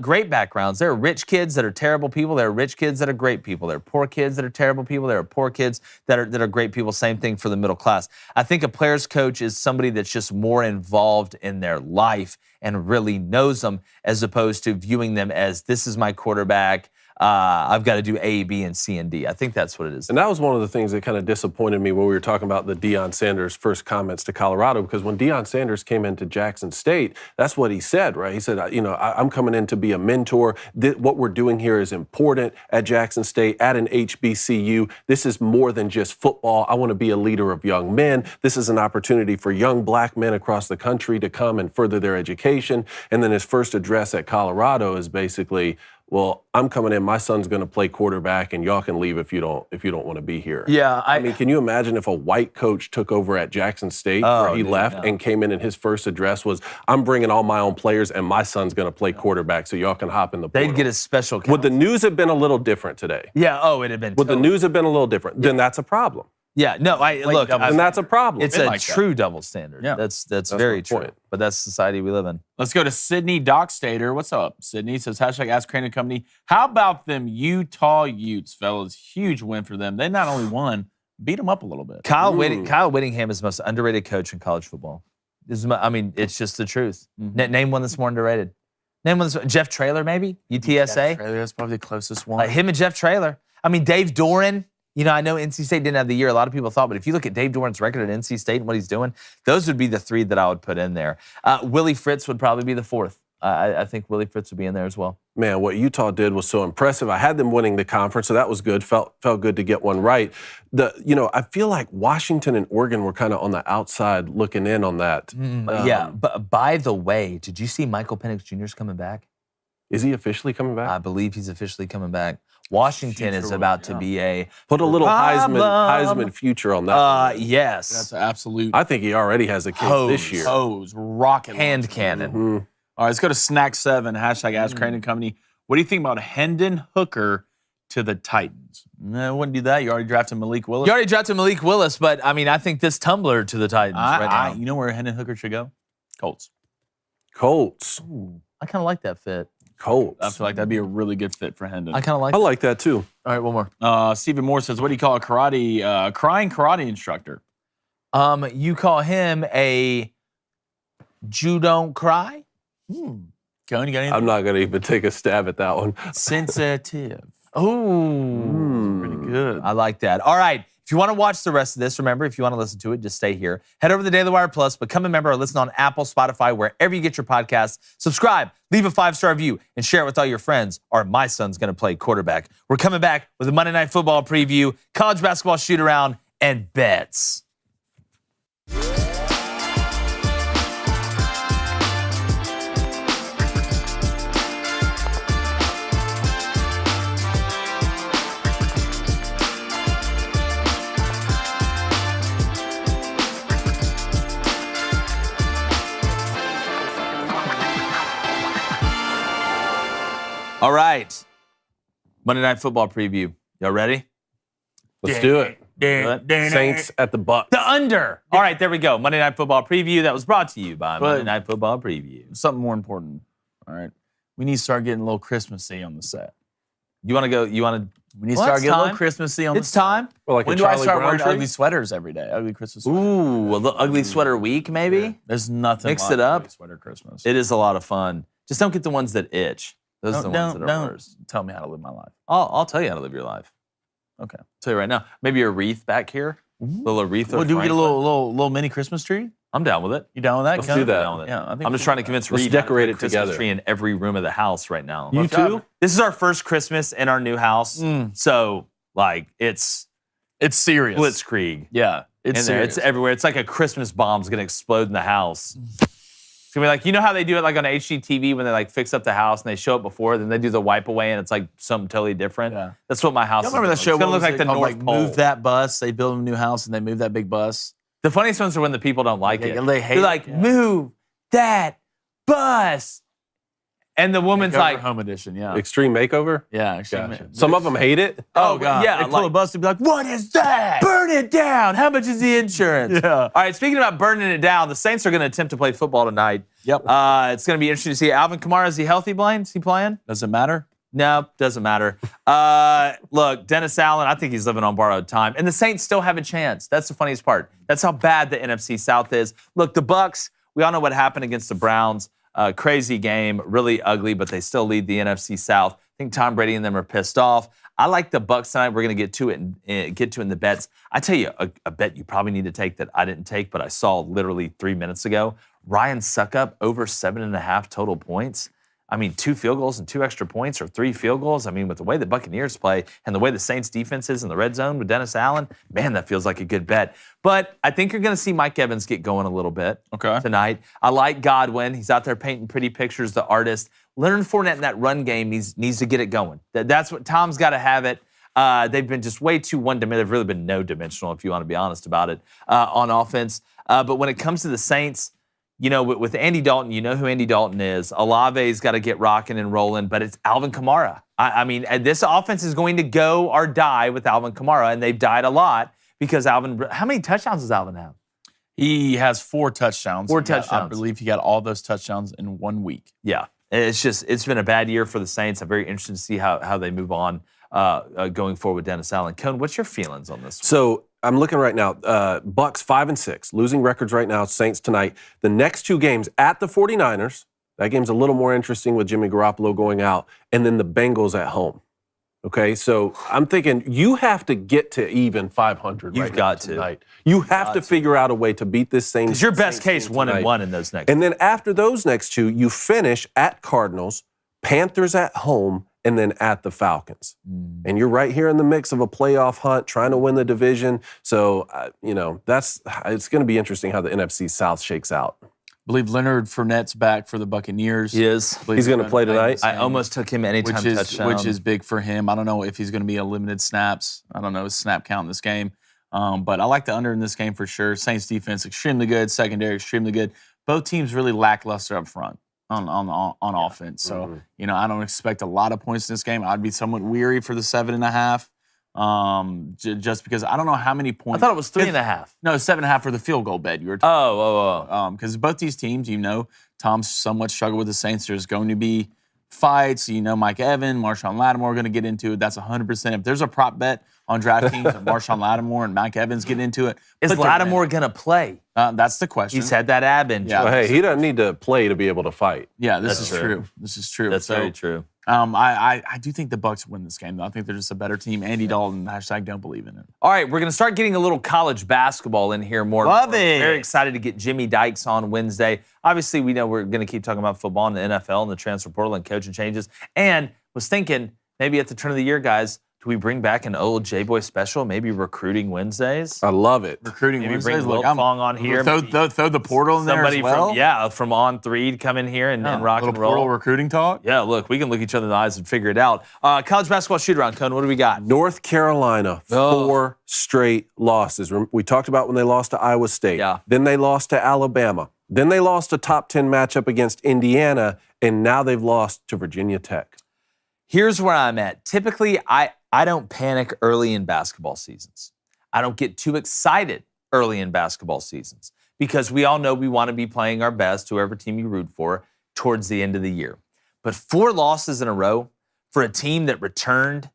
great backgrounds. There are rich kids that are terrible people. There are rich kids that are great people. There are poor kids that are terrible people. There are poor kids that are great people. Same thing for the middle class. I think a player's coach is somebody that's just more involved in their life and really knows them, as opposed to viewing them as, this is my quarterback, I've got to do A, B, and C, and D. I think that's what it is. And that was one of the things that kind of disappointed me when we were talking about the Deion Sanders first comments to Colorado, because when Deion Sanders came into Jackson State, that's what he said, right? He said, I'm coming in to be a mentor. What we're doing here is important at Jackson State, at an HBCU. This is more than just football. I want to be a leader of young men. This is an opportunity for young black men across the country to come and further their education. And then his first address at Colorado is basically, well, I'm coming in, my son's going to play quarterback, and y'all can leave if you don't want to be here. Yeah, I mean, can you imagine if a white coach took over at Jackson State where he left and came in and his first address was, I'm bringing all my own players and my son's going to play quarterback, so y'all can hop in the portal. They'd get a special counsel. Would the news have been a little different today? Yeah, it'd have been. Would the news have been a little different? Then that's a problem. Yeah, no, look, And that's a problem. it's a true double standard. Yeah. That's very my true. point. But that's the society we live in. Let's go to Sydney Dockstader. What's up, Sydney? He says, hashtag Ask Crane & Company. How about them Utah Utes, fellas? Huge win for them. They not only won, beat them up a little bit. Kyle Whittingham is the most underrated coach in college football. It's just the truth. Name one that's more underrated. Name one that's Jeff Traylor, maybe? UTSA? That's probably the closest one. Like him and Jeff Traylor. Dave Doran. I know NC State didn't have the year a lot of people thought, but if you look at Dave Doran's record at NC State and what he's doing, those would be the three that I would put in there. Willie Fritz would probably be the fourth. I think Willie Fritz would be in there as well. Man, what Utah did was so impressive. I had them winning the conference, so that was good. Felt good to get one right. I feel like Washington and Oregon were kind of on the outside looking in on that. Yeah, but by the way, did you see Michael Penix Jr. is coming back? Is he officially coming back? I believe he's officially coming back. Washington is about to be a Put a little Heisman future on that. Yes. That's an absolute I think he already has a case this year. rocket Hand launcher. cannon. Mm-hmm. All right, let's go to Snack 7, hashtag Ask Crane & Company. What do you think about Hendon Hooker to the Titans? No, I wouldn't do that. You already drafted Malik Willis. You already drafted Malik Willis, but I think this tumbler to the Titans right now. You know where Hendon Hooker should go? Colts. Colts. I kind of like that fit. Colts. I feel like that'd be a really good fit for Hendon. I kind of like I like that too. All right, one more. Stephen Moore says, what do you call a crying karate instructor? You call him a Jew don't cry? Cohen, you got anything? I'm not going to even take a stab at that one. Sensitive. Oh, Pretty good. I like that. All right. If you want to watch the rest of this, remember, if you want to listen to it, just stay here. Head over to Daily Wire Plus, become a member, or listen on Apple, Spotify, wherever you get your podcasts. Subscribe, leave a 5-star review, and share it with all your friends, or my son's going to play quarterback. We're coming back with a Monday Night Football preview, college basketball shoot-around, and bets. All right. Monday Night Football preview. Y'all ready? Let's do it. Saints at the Bucks. The under. All right, there we go. Monday Night Football preview. That was brought to you by Monday Night Football preview. Something more important. All right. We need to start getting a little Christmassy on the set. You want to go? You want to? We need to start getting a little Christmassy on the set. It's time. Well, like When do I start wearing ugly sweaters every day? Ugly Christmas sweaters. Ooh, a little ugly sweater week, maybe? Yeah. There's nothing Mix like it up. ugly sweater Christmas. It is a lot of fun. Just don't get the ones that itch. Those are the ones that are worse. Tell me how to live my life. I'll tell you how to live your life. Okay. I'll tell you right now. Maybe a wreath back here. Little wreath. Well, do we get a little mini Christmas tree? I'm down with it. You down with that? Let's do that. I'm down with it. Yeah, I think I'm just trying to convince Let's Reed decorate to it put a Christmas together. tree in every room of the house right now. You too? This is our first Christmas in our new house, so like it's serious. blitzkrieg. Yeah, it's in there. serious. It's everywhere. It's like a Christmas bomb's gonna explode in the house. It's gonna be like, you know how they do it like on HGTV when they like fix up the house and they show it before, then they do the wipe away and it's like something totally different. Yeah. That's what my house You is. remember that show? It's gonna what look was like it the called? North Pole. Move that bus. They build a new house and they move that big bus. The funniest ones are when the people don't like it. They hate They're like, it, yeah. move that bus. And the woman's Makeover like, home edition. Yeah, Extreme makeover? yeah. Actually, Gotcha. Some of them hate it. Oh god. yeah, They pull like- a bus and be like, "What is that?" burn it down. How much is the insurance? Yeah. All right, speaking about burning it down, the Saints are going to attempt to play football tonight. Yep. It's going to be interesting to see. Alvin Kamara, is he healthy, Blaine? Is he playing? Does it matter? No, doesn't matter. Look, Dennis Allen, I think he's living on borrowed time. And the Saints still have a chance. That's the funniest part. That's how bad the NFC South is. Look, the Bucks, we all know what happened against the Browns. Crazy game, really ugly, but they still lead the NFC South. I think Tom Brady and them are pissed off. I like the Bucks tonight. We're going to get to it and get to in the bets. I tell you, a bet you probably need to take that I didn't take, but I saw literally 3 minutes ago. Ryan Suckup over 7.5 total points. I mean, 2 field goals and 2 extra points or 3 field goals. I mean, with the way the Buccaneers play and the way the Saints defense is in the red zone with Dennis Allen, man, that feels like a good bet. But I think you're going to see Mike Evans get going a little bit tonight. I like Godwin. He's out there painting pretty pictures, the artist. Leonard Fournette in that run game needs to get it going. That's what Tom's got to have it. They've been just way too one-dimensional. They've really been no-dimensional, if you want to be honest about it, on offense. But when it comes to the Saints, you know, with Andy Dalton, you know who Andy Dalton is. Olave's got to get rocking and rolling, but it's Alvin Kamara. I mean, this offense is going to go or die with Alvin Kamara, and they've died a lot because Alvin. How many touchdowns does Alvin have? He has 4 touchdowns. 4 touchdowns. I believe he got all those touchdowns in 1 week. Yeah, it's been a bad year for the Saints. I'm very interested to see how they move on going forward with Dennis Allen. Cone, what's your feelings on this? So I'm looking right now. Bucks 5-6, losing records right now. Saints tonight. The next 2 games at the 49ers. That game's a little more interesting with Jimmy Garoppolo going out, and then the Bengals at home. Okay, so I'm thinking you have to get to even 500. You've right got now to. tonight. You have to figure out a way to beat this Saints. Because your best Saints case team 1-1 in those next. And then after those next 2, you finish at Cardinals, Panthers at home, and then at the Falcons. And you're right here in the mix of a playoff hunt, trying to win the division. So, it's going to be interesting how the NFC South shakes out. I believe Leonard Fournette's back for the Buccaneers. He is. He's going to play tonight. I almost took him anytime touchdown. Which is big for him. I don't know if he's going to be a limited snaps. I don't know his snap count in this game. But I like the under in this game for sure. Saints defense extremely good. Secondary extremely good. Both teams really lackluster up front on offense. So, I don't expect a lot of points in this game. I'd be somewhat weary for the 7.5. Just because I don't know how many points. I thought it was 3.5. No, 7.5 for the field goal bet. You were talking. Because both these teams, Tom's somewhat struggled with the Saints. There's going to be fights. Mike Evans, Marshawn Lattimore are going to get into it. That's 100%. If there's a prop bet on DraftKings of Marshawn Lattimore and Mike Evans get into it, Is Lattimore going to play? That's the question. He's had that ab injury. Yeah. Well, hey, he doesn't need to play to be able to fight. Yeah, this That's is true. true. This is true. That's So, very true. I do think the Bucks win this game, though. I think they're just a better team. Andy Dalton, #don't believe in it. All right, we're going to start getting a little college basketball in here more. Love it. Very excited to get Jimmy Dykes on Wednesday. Obviously, we know we're going to keep talking about football and the NFL and the transfer portal and coaching changes. And was thinking maybe at the turn of the year, guys, do we bring back an old J-Boy special, maybe recruiting Wednesdays? I love it. Recruiting Maybe Wednesdays. bring Wilt Fong on here. Throw the portal in there as well. From On3 to come in here and rock and roll. Portal recruiting talk. Yeah, look, we can look each other in the eyes and figure it out. College basketball shoot-around, Cone, what do we got? North Carolina, 4 straight losses. We talked about when they lost to Iowa State. Yeah. Then they lost to Alabama. Then they lost a top 10 matchup against Indiana, and now they've lost to Virginia Tech. Here's where I'm at. Typically, I don't panic early in basketball seasons. I don't get too excited early in basketball seasons because we all know we want to be playing our best, whoever team you root for, towards the end of the year. But 4 losses in a row for a team that returned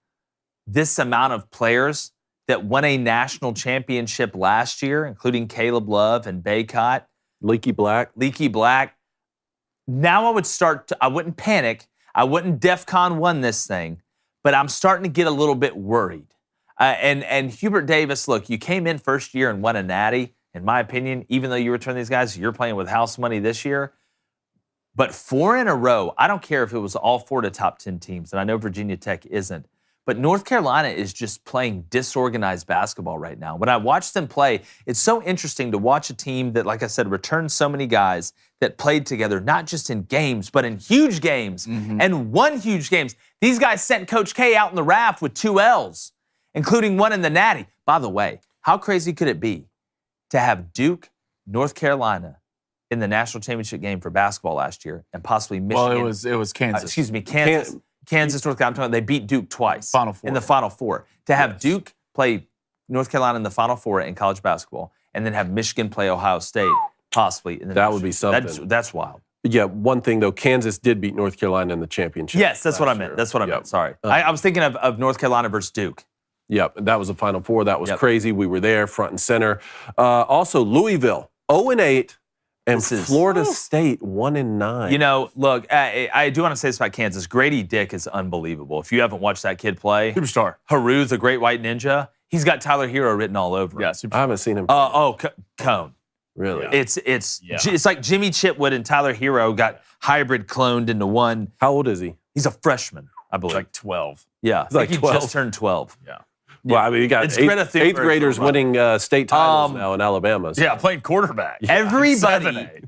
this amount of players that won a national championship last year, including Caleb Love and Baycott. Leaky Black. Now I wouldn't panic. I wouldn't DEFCON 1 this thing, but I'm starting to get a little bit worried. And Hubert Davis, look, you came in first year and won a natty. In my opinion, even though you return these guys, you're playing with house money this year. But 4 in a row, I don't care if it was all 4 to top 10 teams, and I know Virginia Tech isn't. But North Carolina is just playing disorganized basketball right now. When I watch them play, it's so interesting to watch a team that, like I said, returned so many guys that played together, not just in games, but in huge games and won huge games. These guys sent Coach K out in the raft with 2 L's, including one in the natty. By the way, how crazy could it be to have Duke, North Carolina in the national championship game for basketball last year and possibly Michigan? Well, it was Kansas. Kansas, North Carolina, they beat Duke twice. Final Four. In the Final Four. To have Duke play North Carolina in the Final Four in college basketball and then have Michigan play Ohio State possibly. That would be something. That's wild. Yeah, one thing, though, Kansas did beat North Carolina in the championship. Yes, that's what I meant. That's what I meant. Sorry. I was thinking of North Carolina versus Duke. Yep, that was the Final Four. That was crazy. We were there, front and center. Also, Louisville, 0-8. And Florida State, 1-9. You know, look, I do want to say this about Kansas. Grady Dick is unbelievable. If you haven't watched that kid play, Superstar. Haru, the Great White Ninja, he's got Tyler Hero written all over him. Yeah, I haven't seen him. Cone. Really? It's like Jimmy Chitwood and Tyler Hero got hybrid cloned into one. How old is he? He's a freshman, I believe. Like 12. Yeah, he's like he 12. just turned 12. Yeah. Well, I mean, you got eighth graders winning state titles now in Alabama. So. Yeah, playing quarterback. Yeah.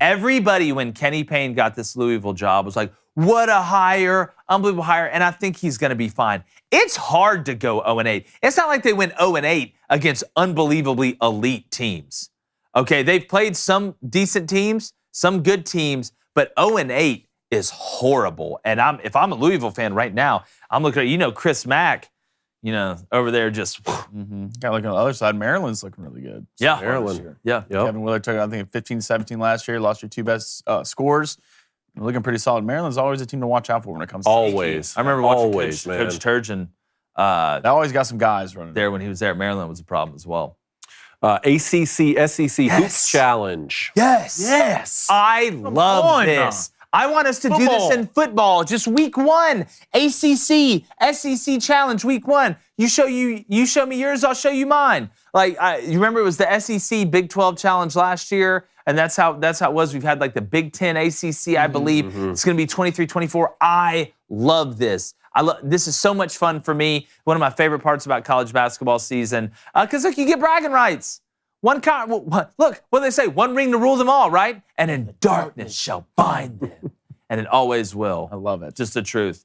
Everybody, when Kenny Payne got this Louisville job, was like, what a hire, unbelievable hire, and I think he's going to be fine. It's hard to go 0-8. It's not like they went 0-8 against unbelievably elite teams. Okay, they've played some decent teams, some good teams, but 0-8 is horrible. And if I'm a Louisville fan right now, I'm looking at, Chris Mack, over there just. Got like on the other side, Maryland's looking really good. Yeah. Maryland. Yeah. Yep. Kevin Willard took, I think, 15-17 last year, lost your 2 best scores. Looking pretty solid. Maryland's always a team to watch out for when it comes to Always. I remember watching Coach Turgeon. They always got some guys running there when he was there. Maryland was a problem as well. ACC, SEC Hoops Challenge. Yes. I love this. I want us to do this in football. Just week 1, ACC, SEC Challenge, week 1. You show me yours, I'll show you mine. You remember it was the SEC Big 12 Challenge last year, and that's how it was. We've had like the Big 10 ACC, I believe. It's going to be 23-24. I love this. This is so much fun for me. One of my favorite parts about college basketball season. Because look, you get bragging rights. Look, what do they say? One ring to rule them all, right? And in darkness shall bind them. And it always will. I love it. Just the truth.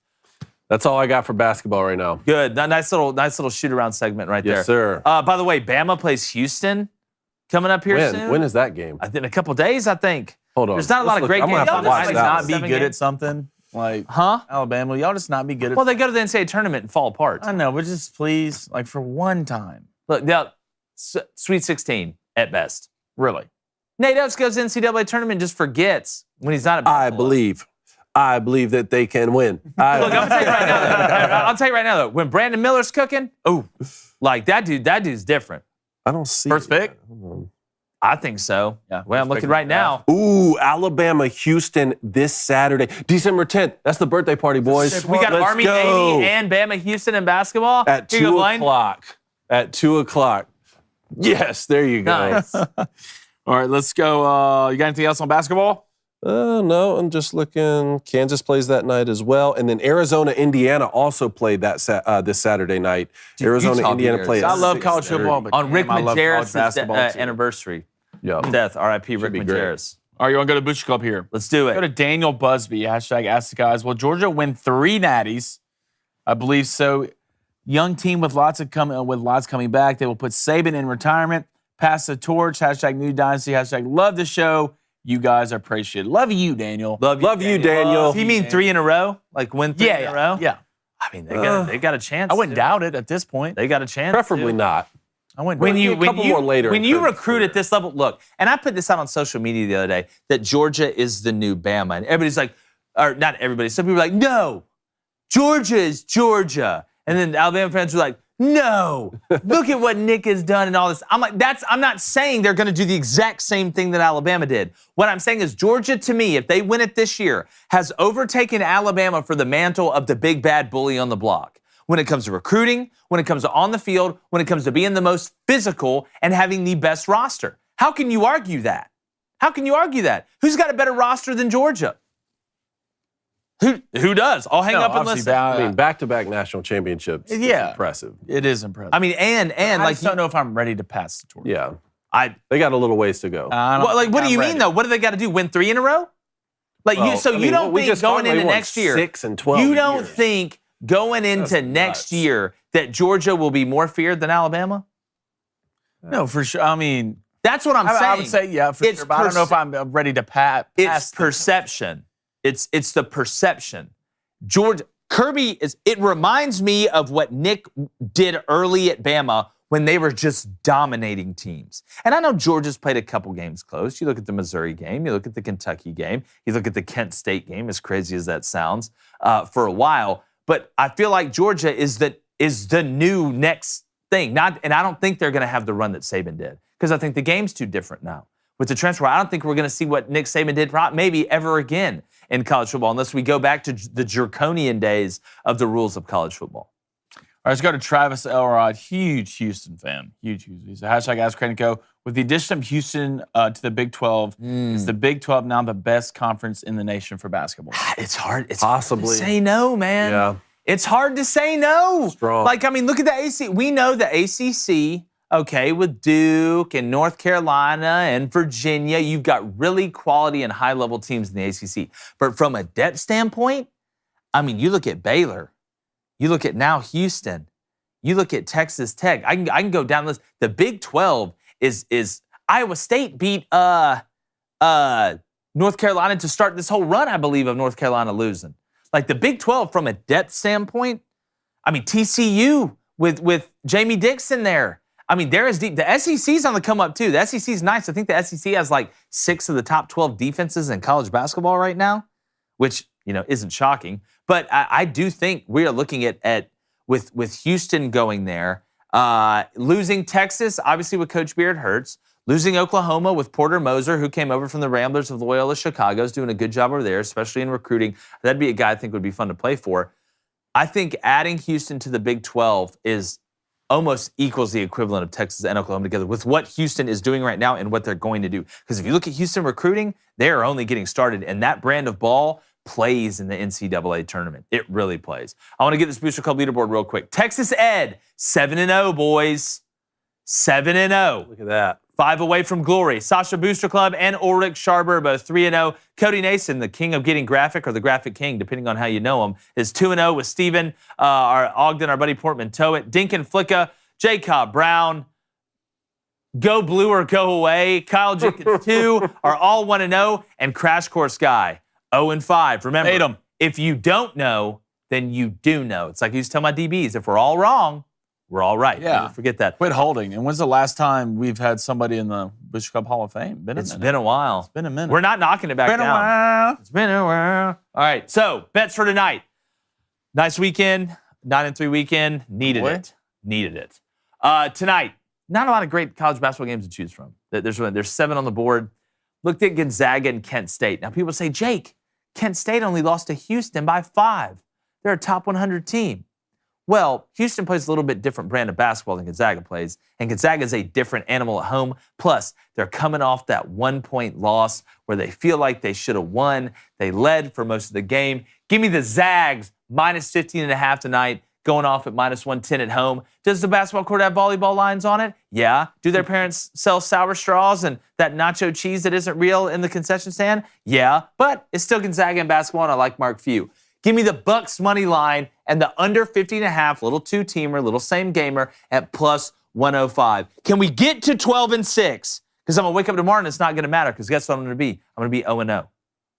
That's all I got for basketball right now. Good. Nice little shoot-around segment right there. Yes, sir. By the way, Bama plays Houston coming up here soon. When is that game? In a couple days, I think. Hold on. There's not a lot of great games. Y'all just not be 7 good games. at something? Like, Huh? Alabama, y'all just not be good at Well, they go to the NCAA tournament and fall apart. I know, but just please, for one time. Look, Sweet 16 at best. Really. Nate Oates goes to the NCAA tournament and just forgets when he's not at Buffalo. I believe that they can win. Look, I'm gonna tell you right now though. When Brandon Miller's cooking, that dude's different. I don't see First pick? I think so. Yeah. Well, I'm looking right now. Ooh, Alabama, Houston this Saturday, December 10th. That's the birthday party, boys. We got Let's Army, go. Navy, and Bama, Houston in basketball. At 2 o'clock. At 2 o'clock. Yes, there you go. Nice. All right, let's go. You got anything else on basketball? No, I'm just looking. Kansas plays that night as well. And then Arizona, Indiana also played that this Saturday night. Dude, Arizona, Utah Indiana beat play I at love 6:30. college football, but On Rick damn, I love college Majerus' basketball too. anniversary. Yeah. Death, R.I.P. Rick Should be great. Majerus. All right, you want to go to Booster Club here? Let's do Go to it. Daniel Busby, hashtag Ask the Guys. Well, Georgia win 3 natties, I believe so. Young team with lots coming back. They will put Saban in retirement. Pass the torch, hashtag New Dynasty, hashtag love the show. You guys are appreciated. Love you, Daniel. Love you, Daniel. Does he mean 3 in a row? Like win 3 in a row? Yeah. I mean, they got a chance. I wouldn't to. doubt it at this point. They got a chance. Preferably to. not. I wouldn't When doubt you it. a couple more later when in you Kirby's recruit career. at this level, look, and I put this out on social media the other day that Georgia is the new Bama, and everybody's like, or not everybody, some people are like, no, Georgia is Georgia, and then Alabama fans were like, no, look at what Nick has done and all this. I'm like, I'm not saying they're going to do the exact same thing that Alabama did. What I'm saying is Georgia, to me, if they win it this year, has overtaken Alabama for the mantle of the big bad bully on the block. When it comes to recruiting, when it comes to on the field, when it comes to being the most physical and having the best roster. How can you argue that? How can you argue that? Who's got a better roster than Georgia? Who does? I'll hang up and listen. I mean, back-to-back national championships. Yeah. Is impressive. It is impressive. I mean, and I like just don't know if I'm ready to pass the torch. Yeah. I They got a little ways to go. what do you mean though? What do they got to do? Win 3 in a row? Like Well, you don't we think just going finally into won next year 6 and 12 you don't years. think going into That's next nuts. year that Georgia will be more feared than Alabama? No, for sure. I mean, That's what I'm saying. I would say, yeah, for It's sure. But I don't know if I'm ready to pass. It's perception. It's the perception. Georgia Kirby it reminds me of what Nick did early at Bama when they were just dominating teams. And I know Georgia's played a couple games close. You look at the Missouri game, you look at the Kentucky game, you look at the Kent State game, as crazy as that sounds, for a while. But I feel like Georgia is the new next thing. And I don't think they're going to have the run that Saban did because I think the game's too different now. With the transfer, I don't think we're going to see what Nick Saban did maybe ever again in college football unless we go back to the draconian days of the rules of college football. All right, let's go to Travis Elrod, huge Houston fan. Huge. He's a hashtag Ask Cranico. With the addition of Houston to the Big 12, is the Big 12 now the best conference in the nation for basketball? It's hard. It's Possibly. hard to say no, man. Yeah. It's hard to say no. Strong. Like, I mean, look at the ACC. We know the ACC, okay, with Duke and North Carolina and Virginia, you've got really quality and high-level teams in the ACC. But from a depth standpoint, I mean, you look at Baylor. You look at now Houston. You look at Texas Tech. I can go down the list. The Big 12 is Iowa State beat North Carolina to start this whole run, I believe, of North Carolina losing. Like the Big 12 from a depth standpoint, I mean, TCU with Jamie Dixon there. I mean, they're as deep. The SEC's on the come up too. The SEC's nice. I think the SEC has like 6 of the top 12 defenses in college basketball right now, which, isn't shocking. But I do think we are looking at with Houston going there, losing Texas, obviously with Coach Beard hurts, losing Oklahoma with Porter Moser, who came over from the Ramblers of Loyola Chicago, is doing a good job over there, especially in recruiting. That'd be a guy I think would be fun to play for. I think adding Houston to the Big 12 is almost equals the equivalent of Texas and Oklahoma together with what Houston is doing right now and what they're going to do. Because if you look at Houston recruiting, they are only getting started, and that brand of ball plays in the NCAA tournament. It really plays. I want to get this Booster Club leaderboard real quick. Texas Ed, 7-0, boys. 7-0. Look at that. 5 away from glory. Sasha Booster Club and Ulrich Sharber, both 3-0. Cody Nason, the king of getting graphic, or the graphic king, depending on how you know him, is 2-0 with Steven, our Ogden, our buddy Portman Towett, Dinkin Flicka, Jacob Brown, Go Blue or Go Away, Kyle Jenkins 2 are all 1-0, and Crash Course Guy, 0-5. Remember, Tatum. if you don't know, then you do know. It's like I used to tell my DBs, if we're all wrong, we're all right. Yeah. Never forget that. Quit holding. And when's the last time we've had somebody in the Booster Club Hall of Fame? It's been a while. It's been a minute. We're not knocking it back been down. a while. It's been a while. All right, so bets for tonight. Nice weekend, 9-3 weekend. Needed Boy. it. Needed it. Tonight, not a lot of great college basketball games to choose from. There's 7 on the board. Looked at Gonzaga and Kent State. Now, people say, Jake, Kent State only lost to Houston by 5. They're a top 100 team. Well, Houston plays a little bit different brand of basketball than Gonzaga plays, and Gonzaga is a different animal at home. Plus, they're coming off that 1-point loss where they feel like they should have won. They led for most of the game. Give me the Zags minus 15.5 tonight, going off at minus 110 at home. Does the basketball court have volleyball lines on it? Yeah. Do their parents sell sour straws and that nacho cheese that isn't real in the concession stand? Yeah. But it's still Gonzaga in basketball, and I like Mark Few. Give me the Bucks money line and the under 50.5, little 2-teamer, little same gamer at plus 105. Can we get to 12-6? Because I'm going to wake up tomorrow and it's not going to matter, because guess what I'm going to be? I'm going to be 0-0.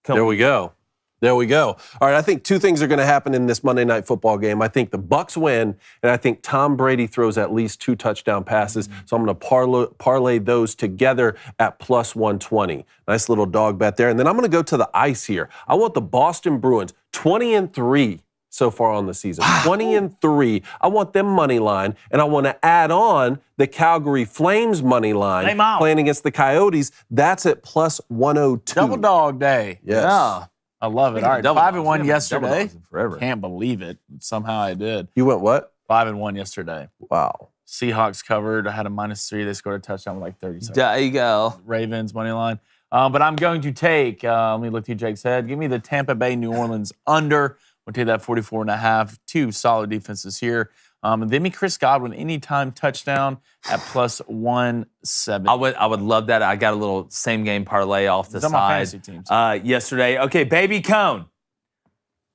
There we go. There we go. All right, I think 2 things are going to happen in this Monday Night Football game. I think the Bucks win, and I think Tom Brady throws at least 2 touchdown passes. So I'm going to parlay those together at plus 120. Nice little dog bet there. And then I'm going to go to the ice here. I want the Boston Bruins 20-3 so far on the season. 20-3. I want them money line, and I want to add on the Calgary Flames money line playing against the Coyotes. That's at plus 102. Double dog day. Yes. Yeah. I love it. All right, 5-1 yesterday. Forever. Can't believe it. Somehow I did. You went what? 5-1 yesterday. Wow. Seahawks covered. I had a -3. They scored a touchdown with like 30 seconds. There you go. Ravens money line. But I'm going to take, let me look through Jake's head. Give me the Tampa Bay New Orleans under. We'll take that 44.5. 2 solid defenses here. And then me Chris Godwin anytime touchdown at plus 170. I would love that. I got a little same game parlay off the side. My fantasy teams. Yesterday. Okay, Baby Cone.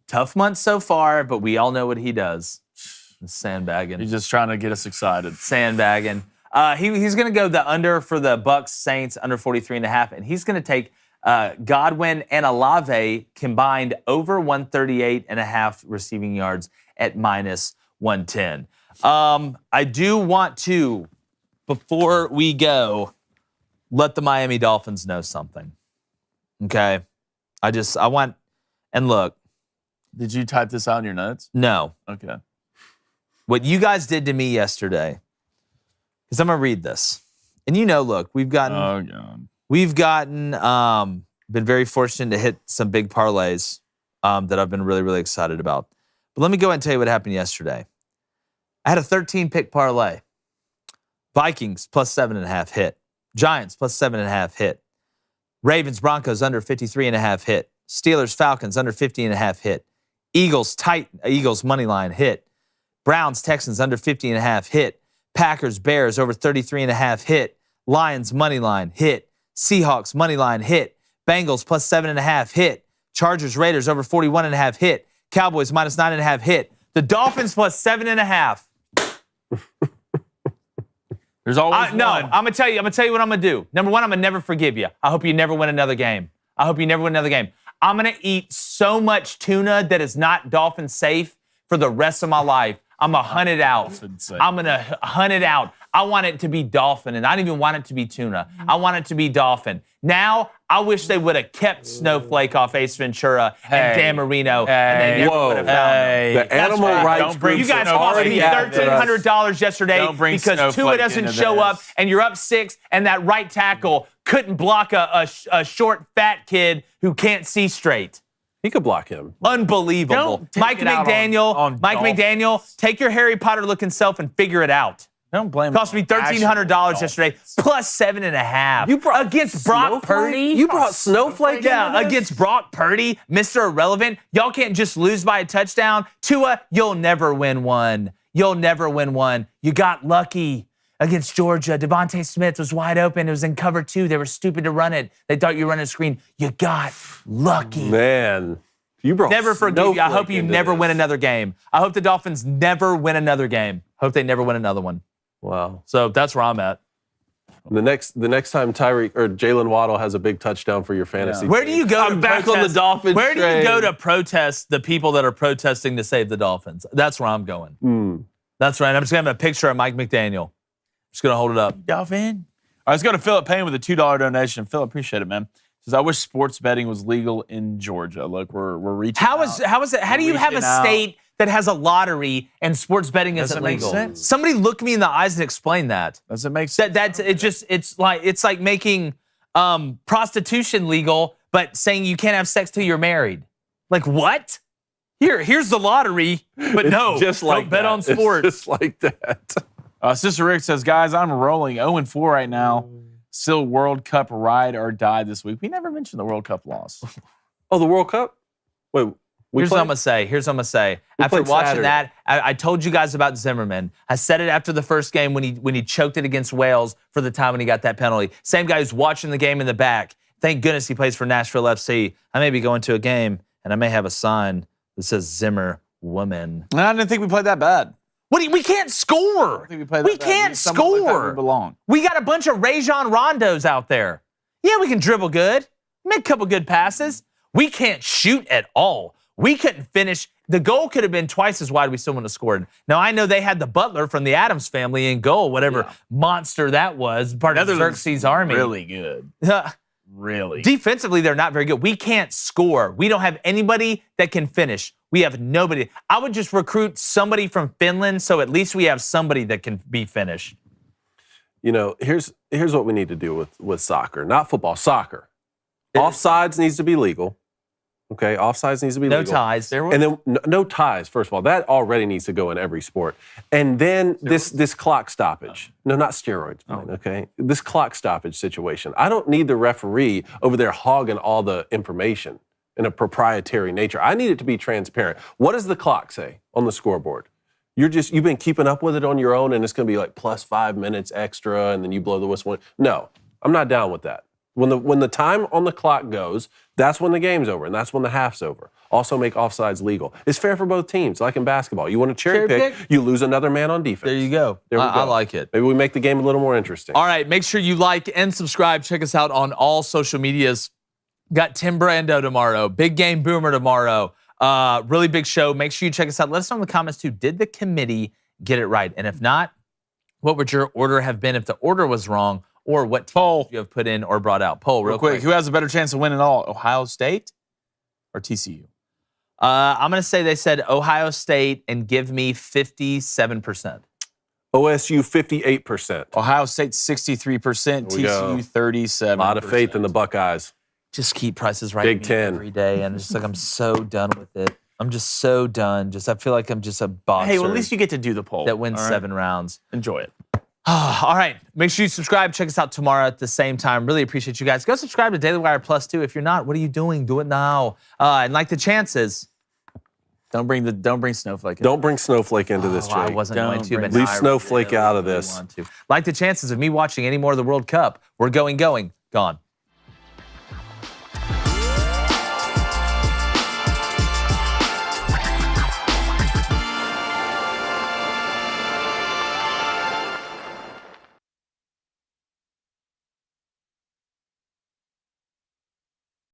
Tough month so far, but we all know what he does. Sandbagging. He's just trying to get us excited. Sandbagging. He's going to go the under for the Bucks Saints, under 43.5, and he's going to take Godwin and Olave combined over 138.5 receiving yards at minus 110. I do want to, before we go, let the Miami Dolphins know something. Okay? I want, and look. Did you type this out in your notes? No. Okay. What you guys did to me yesterday, because I'm going to read this. And look, we've gotten, been very fortunate to hit some big parlays that I've been really, really excited about. But let me go ahead and tell you what happened yesterday. I had a 13-pick parlay. Vikings plus 7.5 hit. Giants plus 7.5 hit. Ravens Broncos under 53.5 hit. Steelers Falcons under 50.5 hit. Eagles money line hit. Browns Texans under 50.5 hit. Packers Bears over 33.5 hit. Lions money line hit. Seahawks money line hit. Bengals plus 7.5 hit. Chargers Raiders over 41.5 hit. Cowboys minus 9.5 hit. The Dolphins plus 7.5. There's always no, one. I'm gonna tell you what I'm gonna do. Number one, I'm gonna never forgive you. I hope you never win another game. I'm gonna eat so much tuna that is not dolphin safe for the rest of my life. I'm gonna hunt it out. I'm gonna hunt it out. I want it to be dolphin, and I don't even want it to be tuna. I want it to be dolphin. Now, I wish they would have kept Snowflake off Ace Ventura and Dan Marino, and they never would have found him. The animal rights group. You guys cost me $1,300 yesterday because Tua doesn't show up, and you're up 6, and that right tackle couldn't block a short, fat kid who can't see straight. He could block him. Unbelievable. Mike McDaniel, take your Harry Potter-looking self and figure it out. Don't blame him. Cost me $1,300 yesterday, plus 7.5. You brought against Brock Purdy. You brought Snowflake. Yeah, against Brock Purdy, Mr. Irrelevant. Y'all can't just lose by a touchdown. Tua, you'll never win one. You got lucky against Georgia. Devontae Smith was wide open. It was in cover 2. They were stupid to run it. They thought you were running a screen. You got lucky. Man. You brought never forgive you. I hope you never win another game. I hope the Dolphins never win another game. Hope they never win another one. Wow. So that's where I'm at. The next time Tyreek or Jalen Waddle has a big touchdown for your fantasy team. Where do you go I'm back on the Dolphins Where do you train. go to protest the people that are protesting to save the Dolphins? That's where I'm going. That's right. I'm just going to have a picture of Mike McDaniel. Just going to hold it up. Dolphin. All right, let's go to Philip Payne with a $2 donation. Philip, appreciate it, man. Says, I wish sports betting was legal in Georgia. Look, we're reaching out. How is it? How do you have a state that has a lottery and sports betting isn't Doesn't make legal? sense. Somebody look me in the eyes and explain that. Doesn't make sense. It's like making prostitution legal, but saying you can't have sex till you're married. Like what? Here's the lottery, but no, just like don't bet that. on sports. It's just like that. Sister Rick says, guys, I'm rolling 0-4 right now. Still World Cup ride or die this week. We never mentioned the World Cup loss. Oh, the World Cup? Wait, Here's what I'm going to say. After played watching Saturday. that, I told you guys about Zimmerman. I said it after the first game when he choked it against Wales for the time when he got that penalty. Same guy who's watching the game in the back. Thank goodness he plays for Nashville FC. I may be going to a game, and I may have a sign that says Zimmer Woman. I didn't think we played that bad. We can't score. I think we played that We bad. can't Someone like that score. would belong. We got a bunch of Rajon Rondos out there. Yeah, we can dribble good, make a couple good passes. We can't shoot at all. We couldn't finish. The goal could have been twice as wide. We still wouldn't have scored. Now, I know they had the Butler from the Adams family in goal, whatever monster that was, part of Xerxes' army. Really good. Really. Defensively, they're not very good. We can't score. We don't have anybody that can finish. We have nobody. I would just recruit somebody from Finland, so at least we have somebody that can be finished. You know, here's what we need to do with soccer. Not football, soccer. Offsides needs to be legal. Okay, offsides needs to be No legal. ties. And then no ties, first of all. That already needs to go in every sport. And then this clock stoppage. No, not steroids, man, okay? This clock stoppage situation. I don't need the referee over there hogging all the information in a proprietary nature. I need it to be transparent. What does the clock say on the scoreboard? You've been keeping up with it on your own and it's going to be like plus 5 minutes extra and then you blow the whistle. No, I'm not down with that. When the time on the clock goes, that's when the game's over and that's when the half's over. Also make offsides legal. It's fair for both teams, like in basketball. You want to cherry pick, you lose another man on defense. There you go. There we go. I like it. Maybe we make the game a little more interesting. All right, make sure you like and subscribe. Check us out on all social medias. Got Tim Brando tomorrow. Big Game Boomer tomorrow. Really big show. Make sure you check us out. Let us know in the comments, too. Did the committee get it right? And if not, what would your order have been if the order was wrong? Or what poll you have put in or brought out? Poll, real quick. Who has a better chance of winning all? Ohio State or TCU? I'm going to say they said Ohio State and give me 57%. OSU 58%. Ohio State 63%, TCU 37%. A lot of faith in the Buckeyes. Just keep prices right Big Ten every day. And just like, I'm so done with it. I'm just so done. I feel like I'm just a boxer. Hey, well, at least you get to do the poll. That wins 7 rounds. Enjoy it. All right. Make sure you subscribe. Check us out tomorrow at the same time. Really appreciate you guys. Go subscribe to Daily Wire Plus, too. If you're not, what are you doing? Do it now. And like the chances. Don't bring Snowflake in. Don't bring Snowflake into this, Jay. I wasn't going to, but leave now I Snowflake really out of this. want to. Like the chances of me watching any more of the World Cup, we're going. Gone.